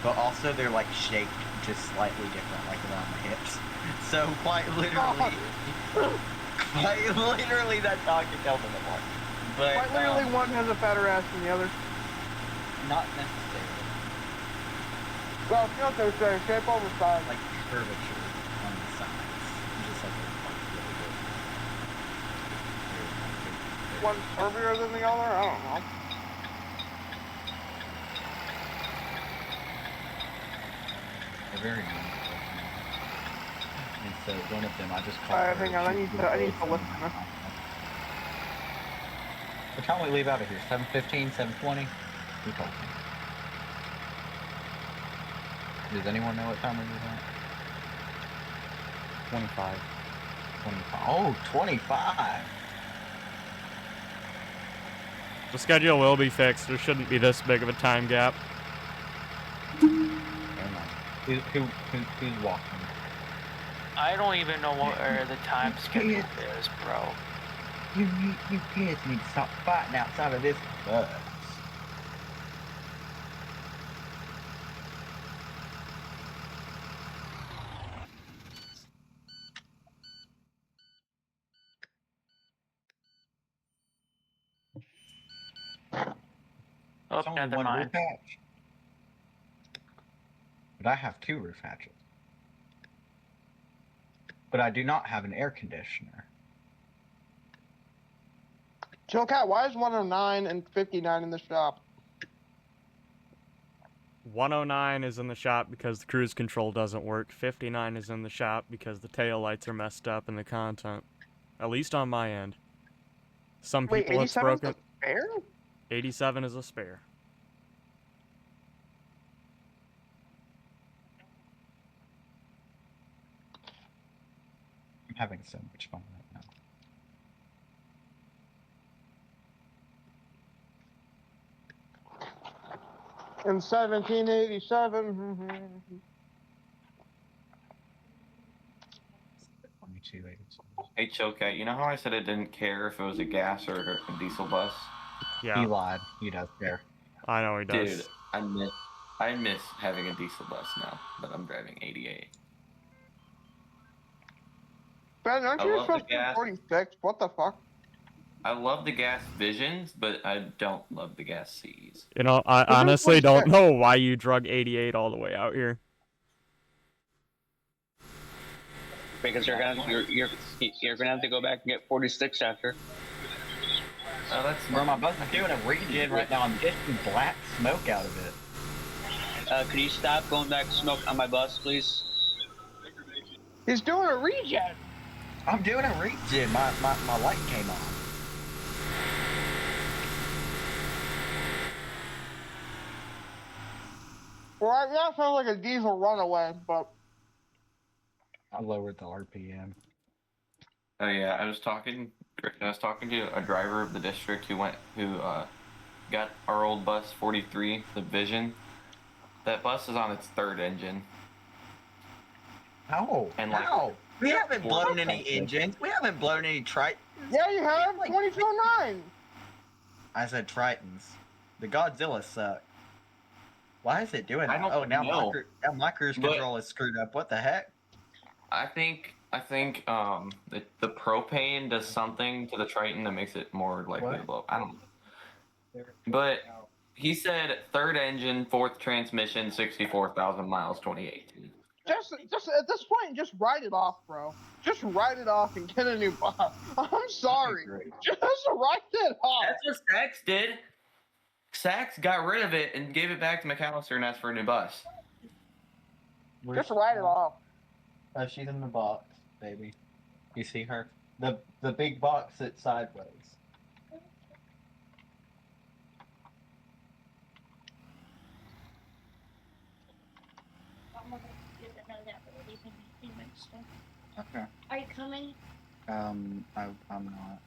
A: but also they're like shaped just slightly different, like around the hips. So quite literally, that's how I can tell them apart. But
G: Quite literally, one has a fatter ass than the other.
A: not necessarily.
G: Well, you know what they're saying, shape over size.
A: Like curvature on the sides, just like a really good.
G: One's curvier than the other? I don't know.
A: They're very unique. And so one of them, I just call her.
G: Hang on, I need to listen to this.
A: What time we leave out of here? 7:15, 7:20? Who told me? Does anyone know what time we leave out?
F: 25.
A: 25. Oh, 25.
C: The schedule will be fixed. There shouldn't be this big of a time gap.
A: Never mind. Who's walking?
D: I don't even know where the time schedule is, bro.
A: You kids need to stop fighting outside of this bus.
D: Oh,
A: It's only
D: never
A: one roof
D: mind.
A: hatch. But I have 2 roof hatches. But I do not have an air conditioner.
G: Chillcat, why is 109 and 59 in the shop?
C: 109 is in the shop because the cruise control doesn't work. 59 is in the shop because the tail lights are messed up in the content. At least on my end. Some
G: Wait,
C: people it's
G: 87 is
C: broken.
G: the spare?
C: 87 is a spare.
A: I'm having so much fun right now.
G: In 1787.
A: 2287.
B: Hey, Chocat, you know how I said I didn't care if it was a gas or a diesel bus?
C: Yeah,
A: He lied. He does care.
C: I know he does.
B: Dude, I miss having a diesel bus now that I'm driving 88.
G: Ben, aren't
B: I
G: you
B: love the
G: supposed to be
B: gas.
G: 46? What the fuck?
B: I love the gas Visions, but I don't love the gas C's.
C: You know, I
G: Who's in
C: honestly don't
G: 46?
C: know why you drug 88 all the way out here.
E: Because you're gonna have to go back and get 46 after.
B: Oh, that's
A: Bro, my bus is doing a regen right now. I'm getting black smoke out of it.
E: Could you stop going back to smoke on my bus, please?
G: He's doing a regen.
A: I'm doing a regen. My light came on.
G: Well, that sounds like a diesel runaway, but
A: I lowered the RPM.
B: Oh yeah, I was talking to a driver of the district who got our old bus 43, the Vision. That bus is on its 3rd engine.
A: How?
B: And like,
A: How? We haven't blown
B: Fourth
A: any
B: engine.
A: engines. We haven't blown any Tritons.
G: yeah, you have
A: Like-
G: 2209.
A: I said Tritons. The Godzilla suck. Why is it doing
B: I
A: that?
B: don't
A: Oh, now
B: know.
A: my cruise
B: But-
A: control is screwed up. What the heck?
B: I think the propane does something to the Triton that makes it more likely to blow. I don't know. But he said 3rd engine, 4th transmission, 64,000 miles, 2018.
G: Just at this point, just write it off, bro. Just write it off and get a new bus. I'm sorry. Just write it off.
B: That's what Sachs did. Sachs got rid of it and gave it back to McAllister and asked for a new bus.
G: Just write it off.
A: Oh, she's in the box, baby. You see her? The big box that's sideways. Okay.
H: Are you coming?
A: I'm not.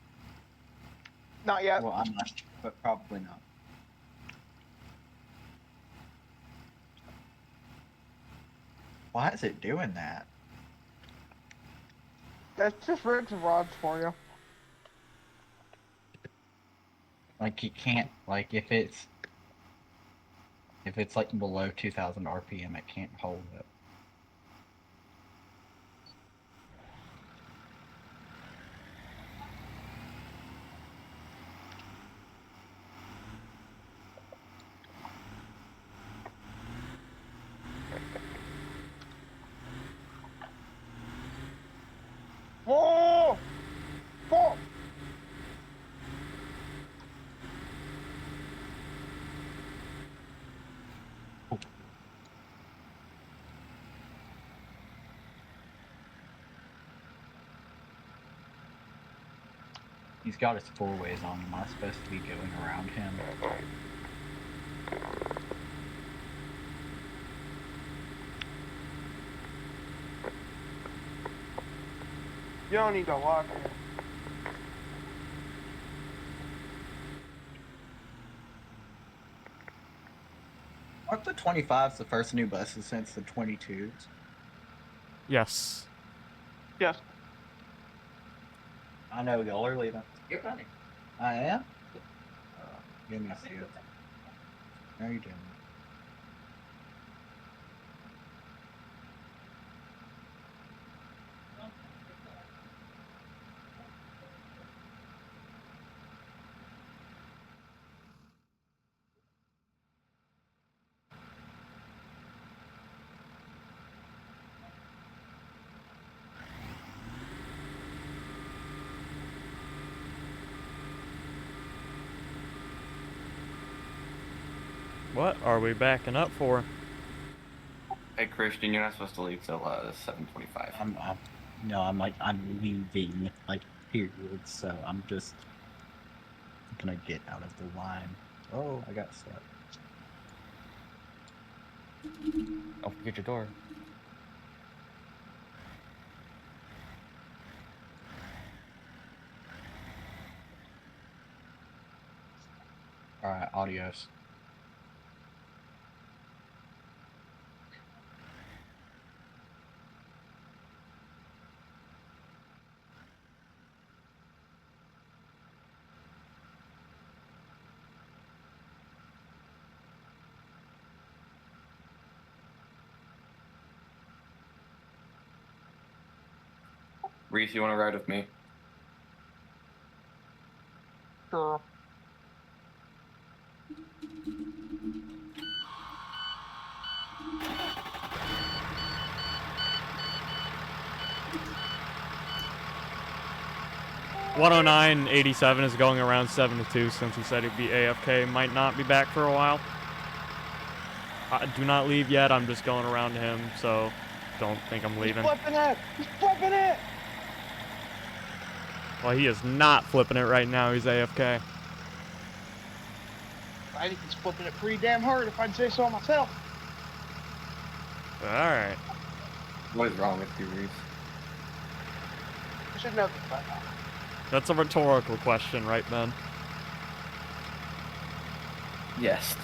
G: Not yet.
A: Well, I'm not, but probably not. Why is it doing that?
G: That's just rigs and rods for you.
A: Like you can't, like if it's like below 2,000 RPM, it can't hold it.
G: Whoa! Whoa!
A: He's got his 4-ways on. Am I supposed to be going around him?
G: You don't need to lock it.
A: Aren't the 25s the first new buses since the 22s?
C: Yes.
G: Yes.
A: I know y'all are leaving.
B: You're funny.
A: I am. Give me a few. How are you doing?
C: What are we backing up for?
B: Hey, Christian, you're not supposed to leave till 7:25.
A: No, I'm leaving, like, period. So I'm just gonna get out of the line. Oh, I got stuck.
F: Don't forget your door.
A: All right, adios.
B: Reese, you want to ride with me?
G: Sure.
C: .109.87 is going around 7-2 since he said he'd be AFK. Might not be back for a while. Do not leave yet. I'm just going around him, so don't think I'm leaving.
G: He's flipping it! He's flipping it!
C: Well, he is not flipping it right now. He's AFK.
G: I think he's flipping it pretty damn hard, if I'd say so myself.
C: All right.
B: What is wrong with you, Reese?
G: I should know this by now.
C: That's a rhetorical question, right, Ben?
B: Yes.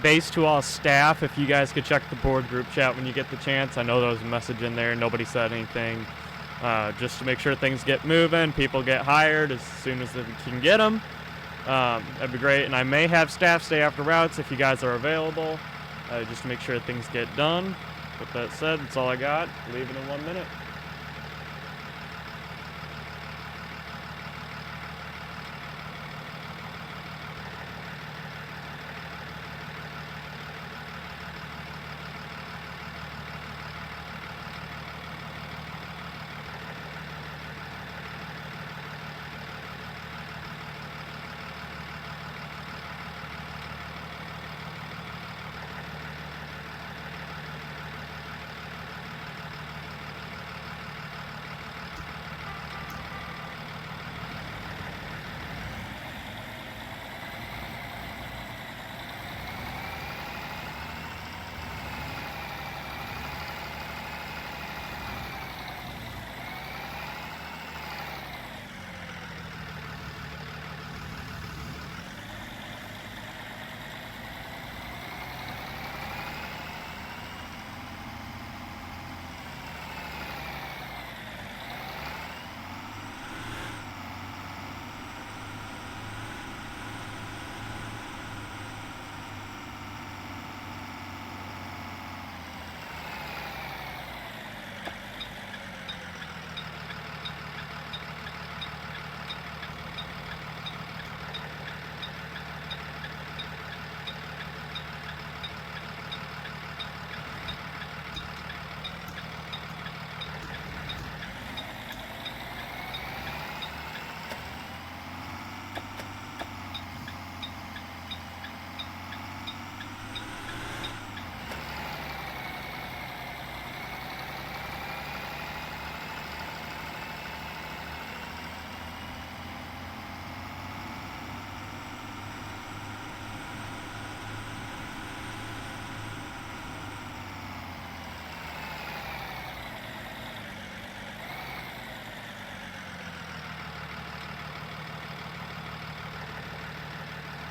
C: Base to all staff, if you guys could check the board group chat when you get the chance. I know there was a message in there. Nobody said anything. Just to make sure things get moving, people get hired as soon as we can get them. That'd be great. And I may have staff stay after routes if you guys are available, just to make sure things get done. With that said, that's all I got. Leaving in 1 minute.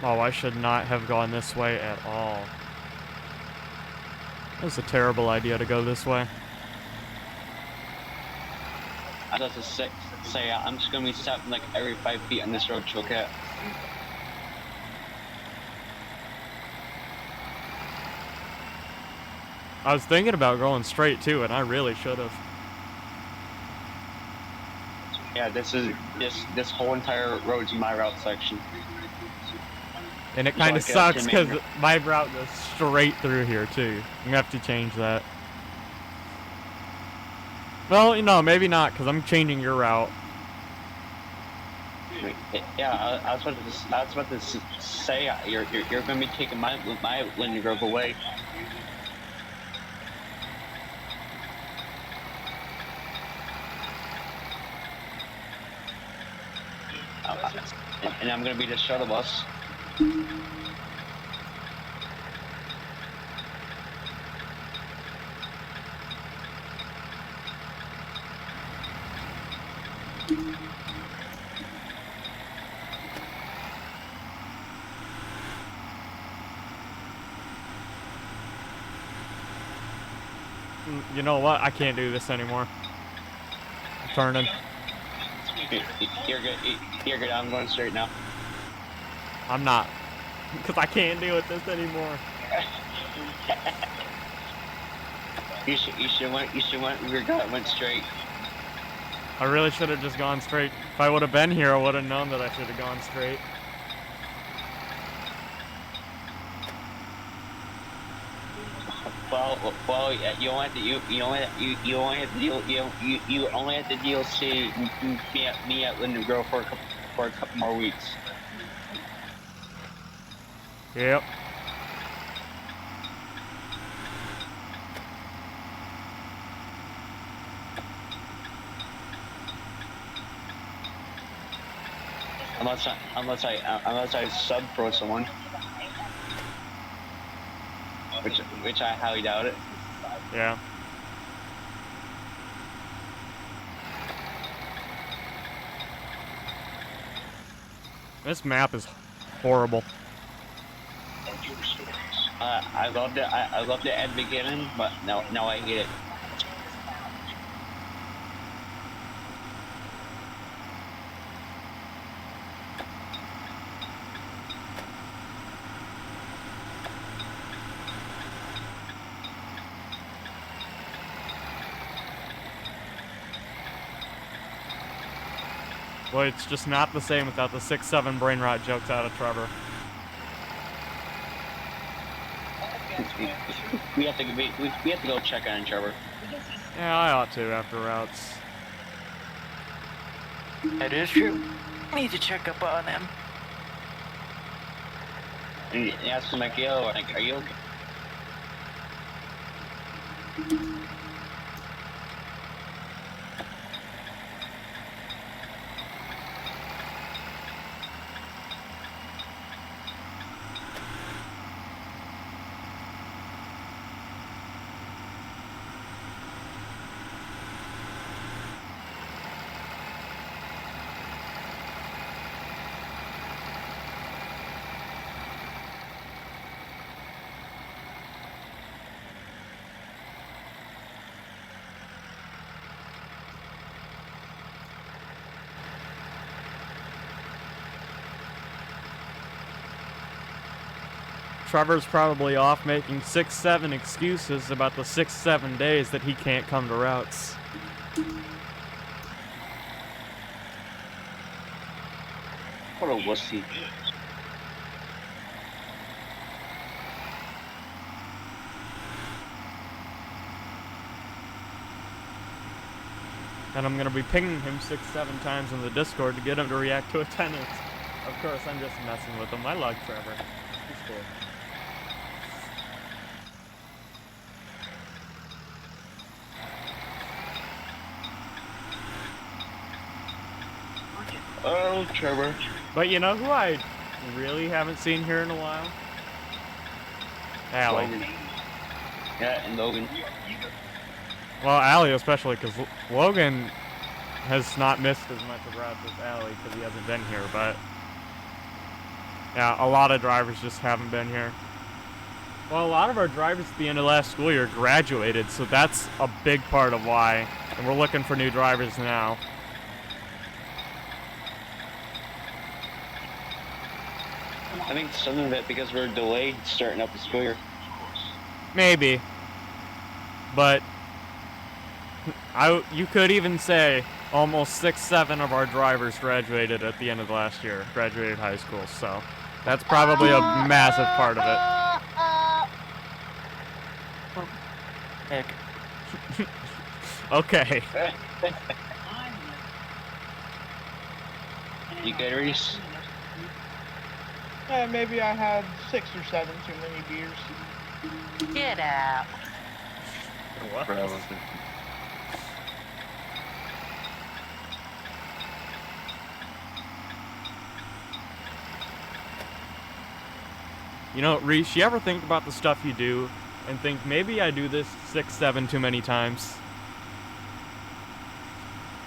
C: Oh, I should not have gone this way at all. It was a terrible idea to go this way.
E: I was just say I'm just gonna be stopping like every 5 feet on this road to look at.
C: I was thinking about going straight too, and I really should have.
E: Yeah, this whole entire road's my route section.
C: And it
E: So
C: kind
E: I
C: of
E: get up to
C: sucks
E: main
C: because my route goes straight through here too. I'm gonna have to change that. Well, you know, maybe not, because I'm changing your route.
E: Yeah, I was about to say you're gonna be taking my linear grove away. And I'm gonna be the shuttle bus.
C: You know what? I can't do this anymore. I'm turning.
E: You're good. You're good. I'm going straight now.
C: I'm not. Because I can't deal with this anymore.
E: You should went straight.
C: I really should have just gone straight. If I would have been here, I would have known that I should have gone straight.
E: Well, yeah, you only have to deal see me at Linden Grove for a couple more weeks.
C: Yep.
E: Unless I sub pro someone, which I highly doubt it.
C: Yeah. This map is horrible.
E: I loved it. I loved it at the beginning, but now I hate it.
C: Well, it's just not the same without the 6-7 brain rot jokes out of Trevor.
E: We have to go check on Trevor.
C: Yeah, I ought to after routes.
D: That is true. I need to check up on him.
E: And ask him like, yo, like, are you okay?
C: Trevor's probably off making 6-7 excuses about the 6-7 days that he can't come to routes.
E: What a wussy.
C: And I'm gonna be pinging him 6-7 times in the Discord to get him to react to attendance. Of course, I'm just messing with him. I like Trevor. He's cool.
E: Oh, Trevor.
C: But you know who I really haven't seen here in a while? Allie.
E: Logan. Yeah, and Logan.
C: Well, Allie especially, because Logan has not missed as much of routes as Allie because he hasn't been here, but Yeah, a lot of drivers just haven't been here. Well, a lot of our drivers at the end of last school year graduated, so that's a big part of why. And we're looking for new drivers now.
E: I think some of it because we're delayed starting up the school year.
C: Maybe. But you could even say almost 6-7 of our drivers graduated at the end of last year, graduated high school, so that's probably a massive part of it.
D: Nick.
C: Okay.
E: You good, Reese?
G: Maybe I had 6 or 7 too many beers.
D: Get out.
C: What? You know, Reese, you ever think about the stuff you do and think, maybe I do this 6-7 too many times?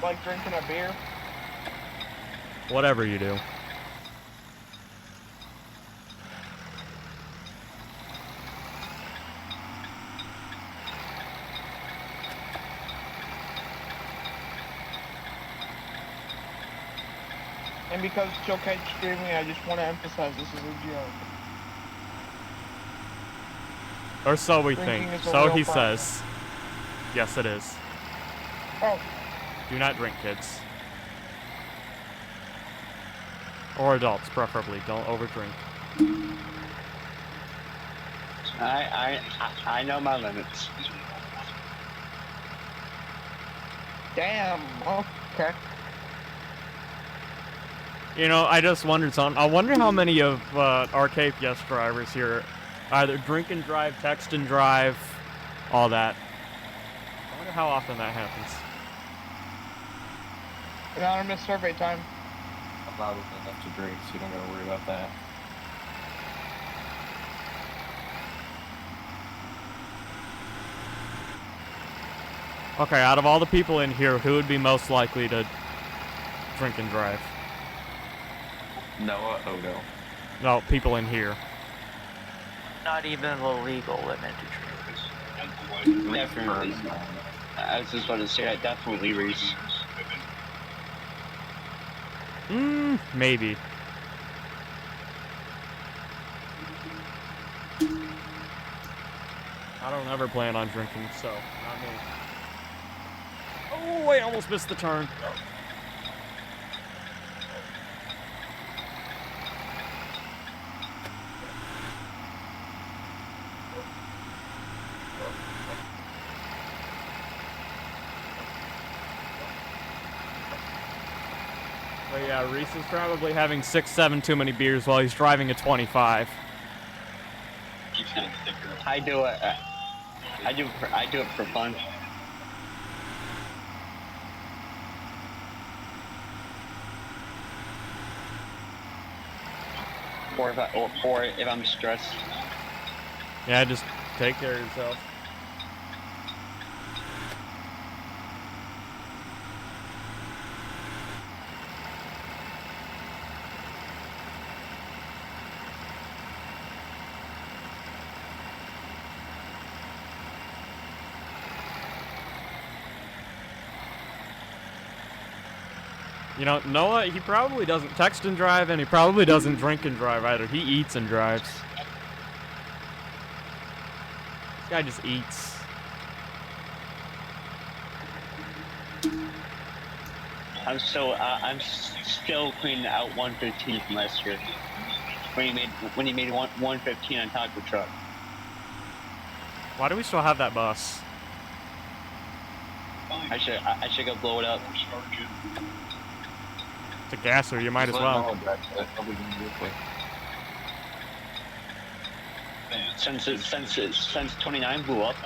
G: Like drinking a beer.
C: Whatever you do.
G: And because she'll catch screaming, I just want to emphasize this is a joke.
C: Or so we
G: Drinking
C: think.
G: is a
C: So
G: real
C: he
G: problem.
C: says. Yes, it is.
G: Oh,
C: Do not drink, kids. Or adults, preferably. Don't overdrink.
E: I know my limits.
G: damn. Okay.
C: You know, I just wondered something. I wonder how many of our KPS drivers here either drink and drive, text and drive, all that. I wonder how often that happens.
G: Anonymous survey time.
B: I'm loud enough to drink, so you don't gotta worry about that.
C: Okay, out of all the people in here, who would be most likely to drink and drive?
B: Noah Odo.
C: No, people in here.
D: Not even the legal limit to drink.
E: Definitely. I was just about to say that. Definitely, Reese.
C: Maybe. I don't ever plan on drinking, so not me. Oh, wait, I almost missed the turn. But yeah, Reese is probably having 6-7 too many beers while he's driving a 25.
E: I do it. I do it for fun. Or if I'm stressed.
C: Yeah, just take care of yourself. You know, Noah, he probably doesn't text and drive, and he probably doesn't drink and drive either. He eats and drives. This guy just eats.
E: I'm still cleaning out 115 from last year. When he made 115 on taco truck.
C: Why do we still have that bus?
E: I should go blow it up.
C: It's a gasser, you might as well.
E: Since 29 blew up.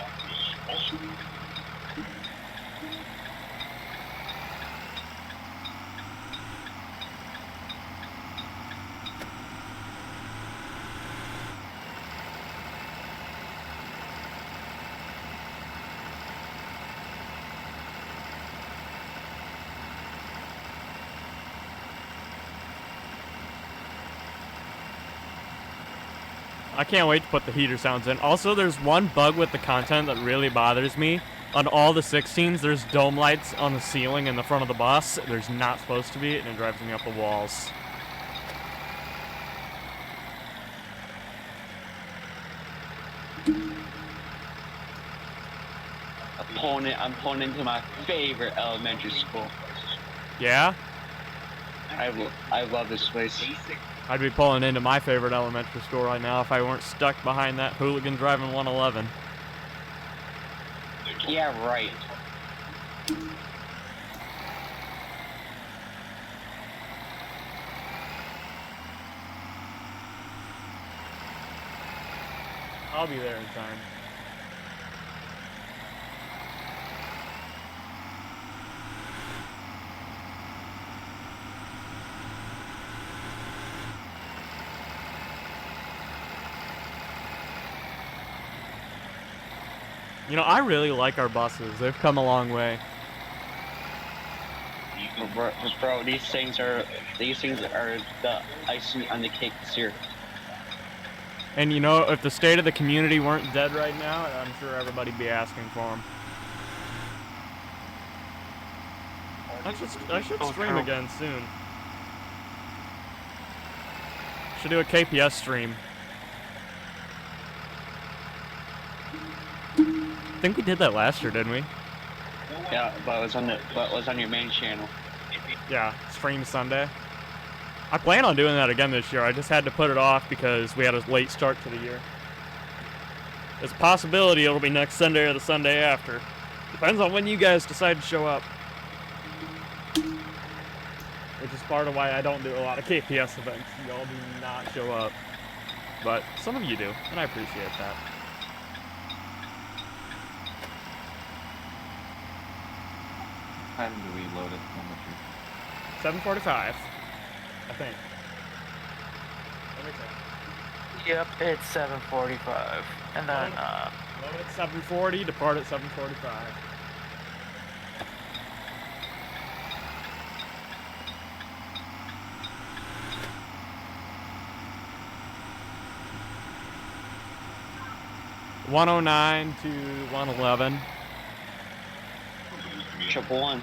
C: I can't wait to put the heater sounds in. Also, there's one bug with the content that really bothers me. On all the 16s, there's dome lights on the ceiling in the front of the bus. There's not supposed to be, and it drives me up the walls.
E: I'm pulling into my favorite elementary school.
C: Yeah?
E: I love this place.
C: I'd be pulling into my favorite elementary school right now if I weren't stuck behind that hooligan driving 111.
E: Yeah, right.
C: I'll be there in time. You know, I really like our buses. They've come a long way.
E: Bro, these things are the icing on the cake this year.
C: And you know, if the state of the community weren't dead right now, I'm sure everybody'd be asking for them. I should stream again soon. Should do a KPS stream. I think we did that last year, didn't we?
E: Yeah, but it was on your main channel.
C: Yeah, stream Sunday. I plan on doing that again this year. I just had to put it off because we had a late start to the year. There's a possibility it'll be next Sunday or the Sunday after. Depends on when you guys decide to show up. Which is part of why I don't do a lot of KPS events. Y'all do not show up. But some of you do, and I appreciate that.
B: Time do we load it?
C: 7:45, I think. Let me check.
D: Yep, it's 7:45, and then
C: Load at 7:40, depart at 7:45. (109) to 111.
E: 111.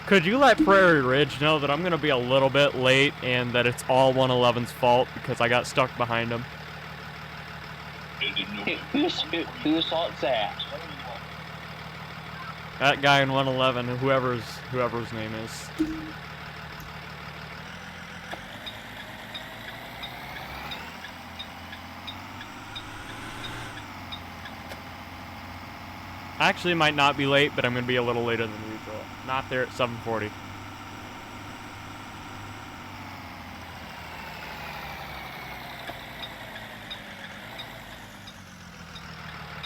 C: Could you let Prairie Ridge know that I'm going to be a little bit late and that it's all 111's fault because I got stuck behind him?
E: Whose fault's that?
C: That guy in 111, whoever's his name is. I actually might not be late, but I'm going to be a little later than usual. Not there at 7:40.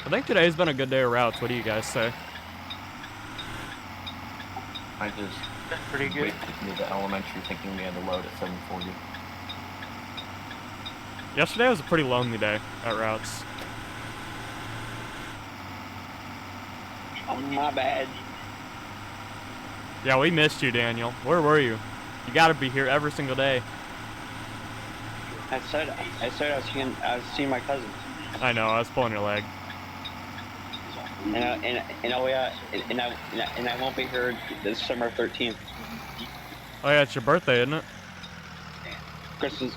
C: I think today's been a good day of routes. What do you guys say?
B: I just
D: pretty good.
B: waited to do the elementary thinking we had to load at 7:40.
C: Yesterday was a pretty lonely day at routes.
E: Oh, my bad.
C: Yeah, we missed you, Daniel. Where were you? You gotta be here every single day.
E: I said I was seeing my cousin.
C: I know, I was pulling your leg.
E: And I won't be here this summer 13th.
C: Oh yeah, it's your birthday, isn't it?
E: Christmas.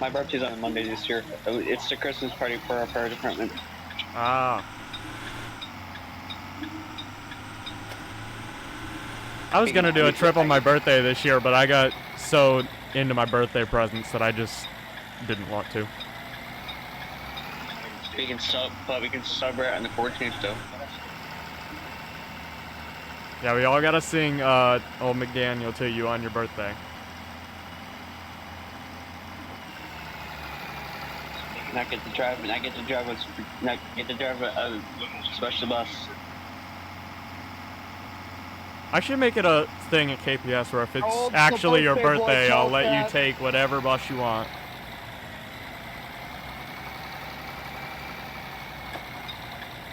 E: My birthday's on Monday this year. It's the Christmas party for our fire department.
C: Ah. I was gonna do a trip on my birthday this year, but I got so into my birthday presents that I just didn't want to.
E: We can celebrate on the 14th though.
C: Yeah, we all gotta sing Old McDaniel to you on your birthday.
E: And I get to drive a special bus.
C: I should make it a thing at KPS where if it's
G: Oh,
C: actually your
G: birthday boy,
C: birthday, I'll
G: tell
C: let you
G: that.
C: take whatever bus you want.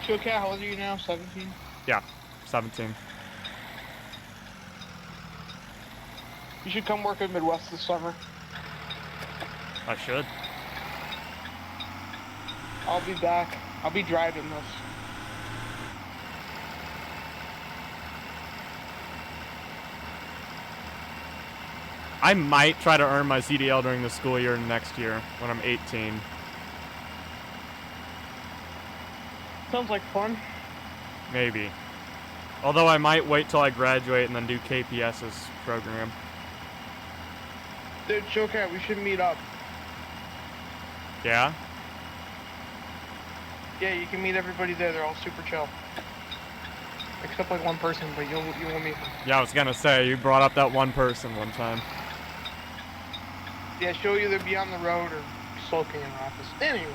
G: So, okay, how old are you now? 17?
C: Yeah, 17.
G: You should come work at Midwest this summer.
C: I should.
G: I'll be back. I'll be driving this.
C: I might try to earn my CDL during the school year next year when I'm 18.
G: Sounds like fun.
C: Maybe. Although I might wait till I graduate and then do KPS's program.
G: Dude, Chillcat, we should meet up.
C: Yeah?
G: Yeah, you can meet everybody there. They're all super chill. Except like one person, but you will meet them.
C: Yeah, I was gonna say, you brought up that one person one time.
G: Yeah, she'll either be on the road or sulking in her office. Anyway.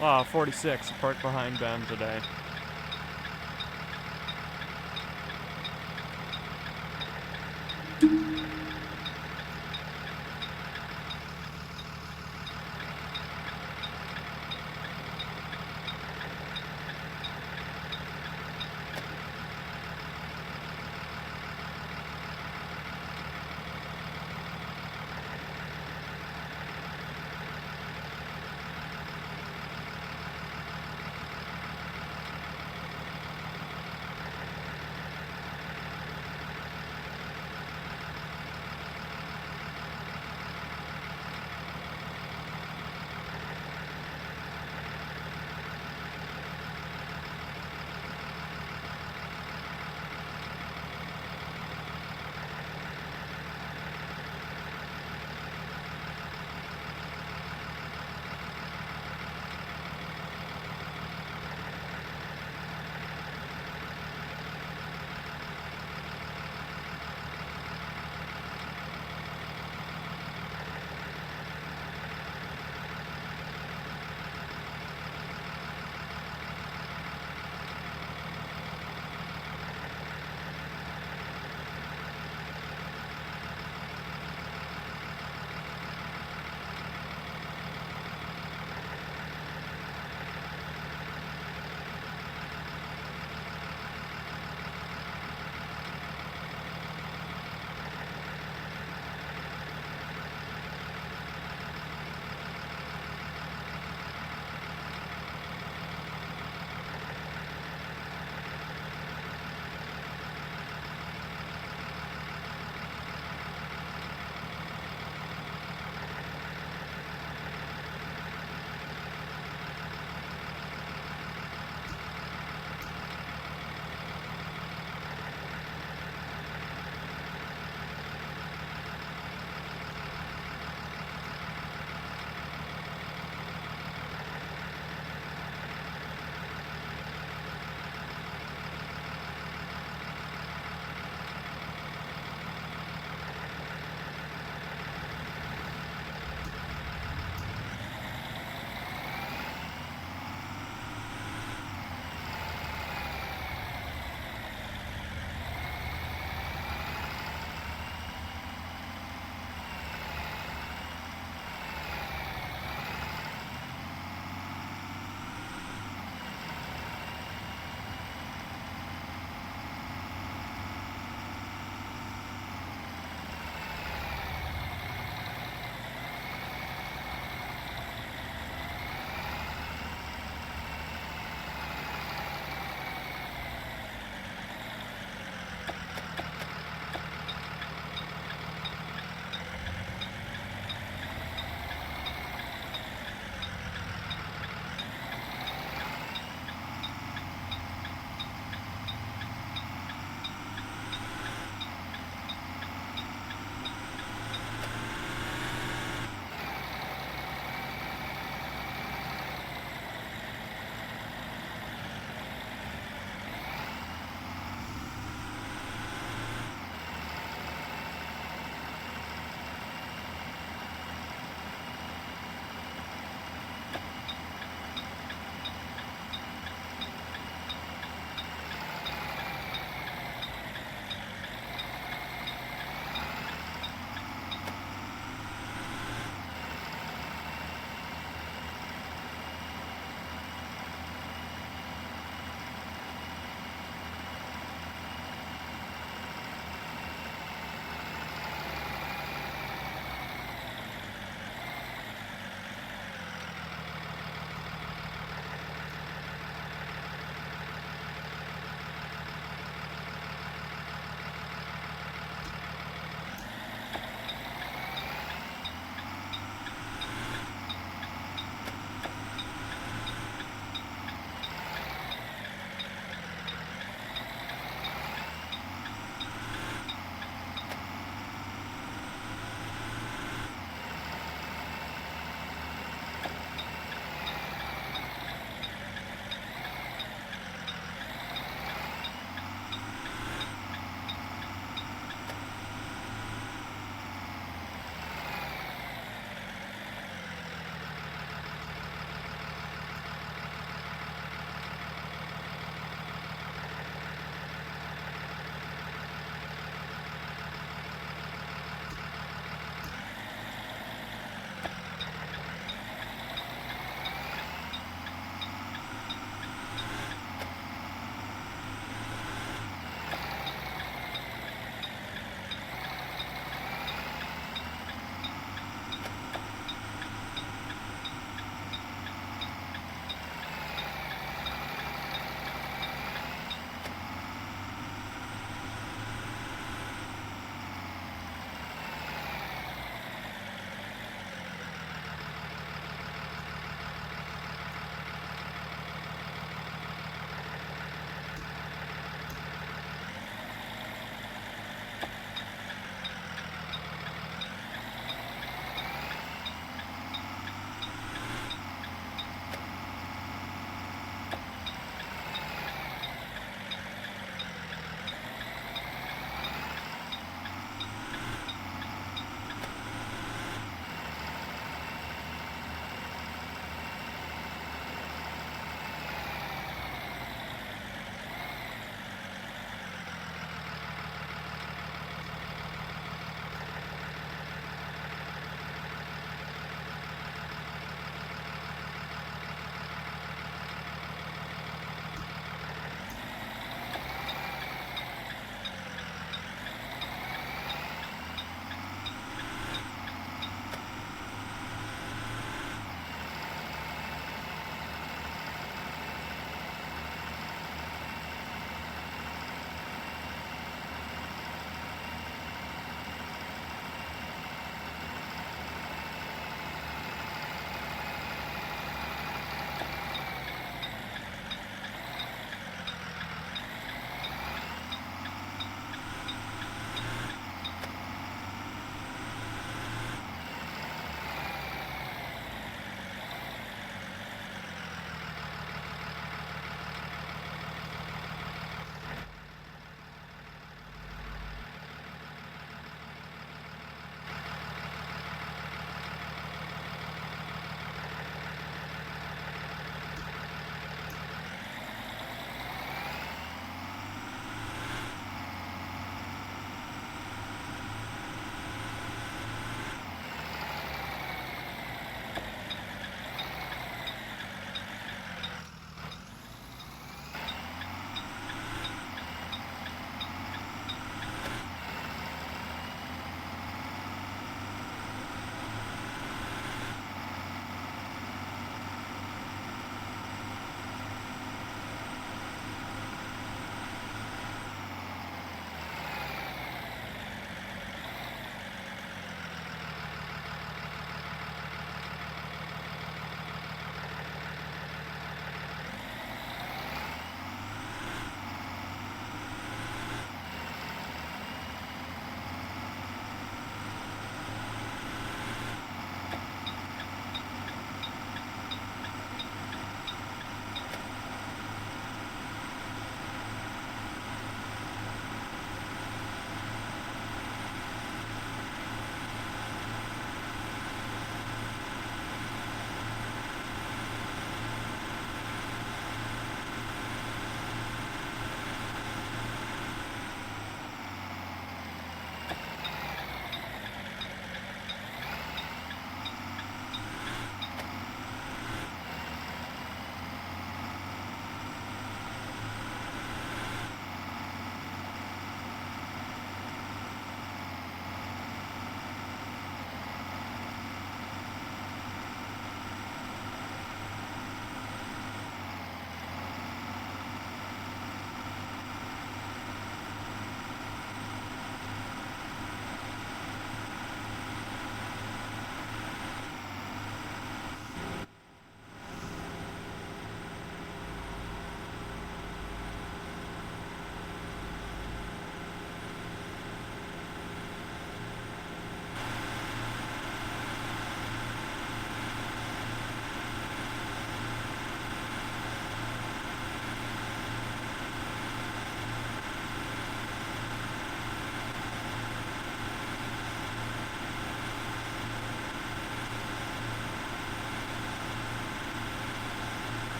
C: Wow, 46, parked behind Ben today.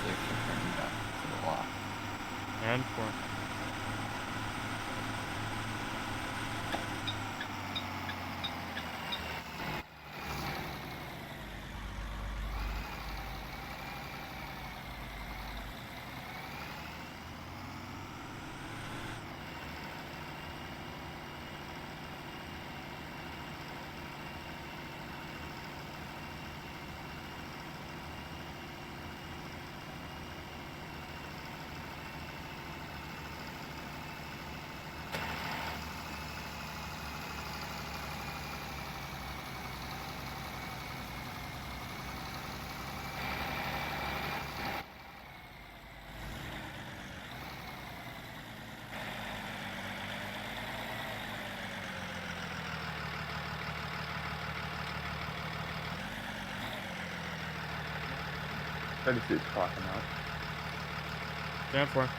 B: and turning back to the lot.
C: And 4.
H: That is his clocking out.
C: Stand 4.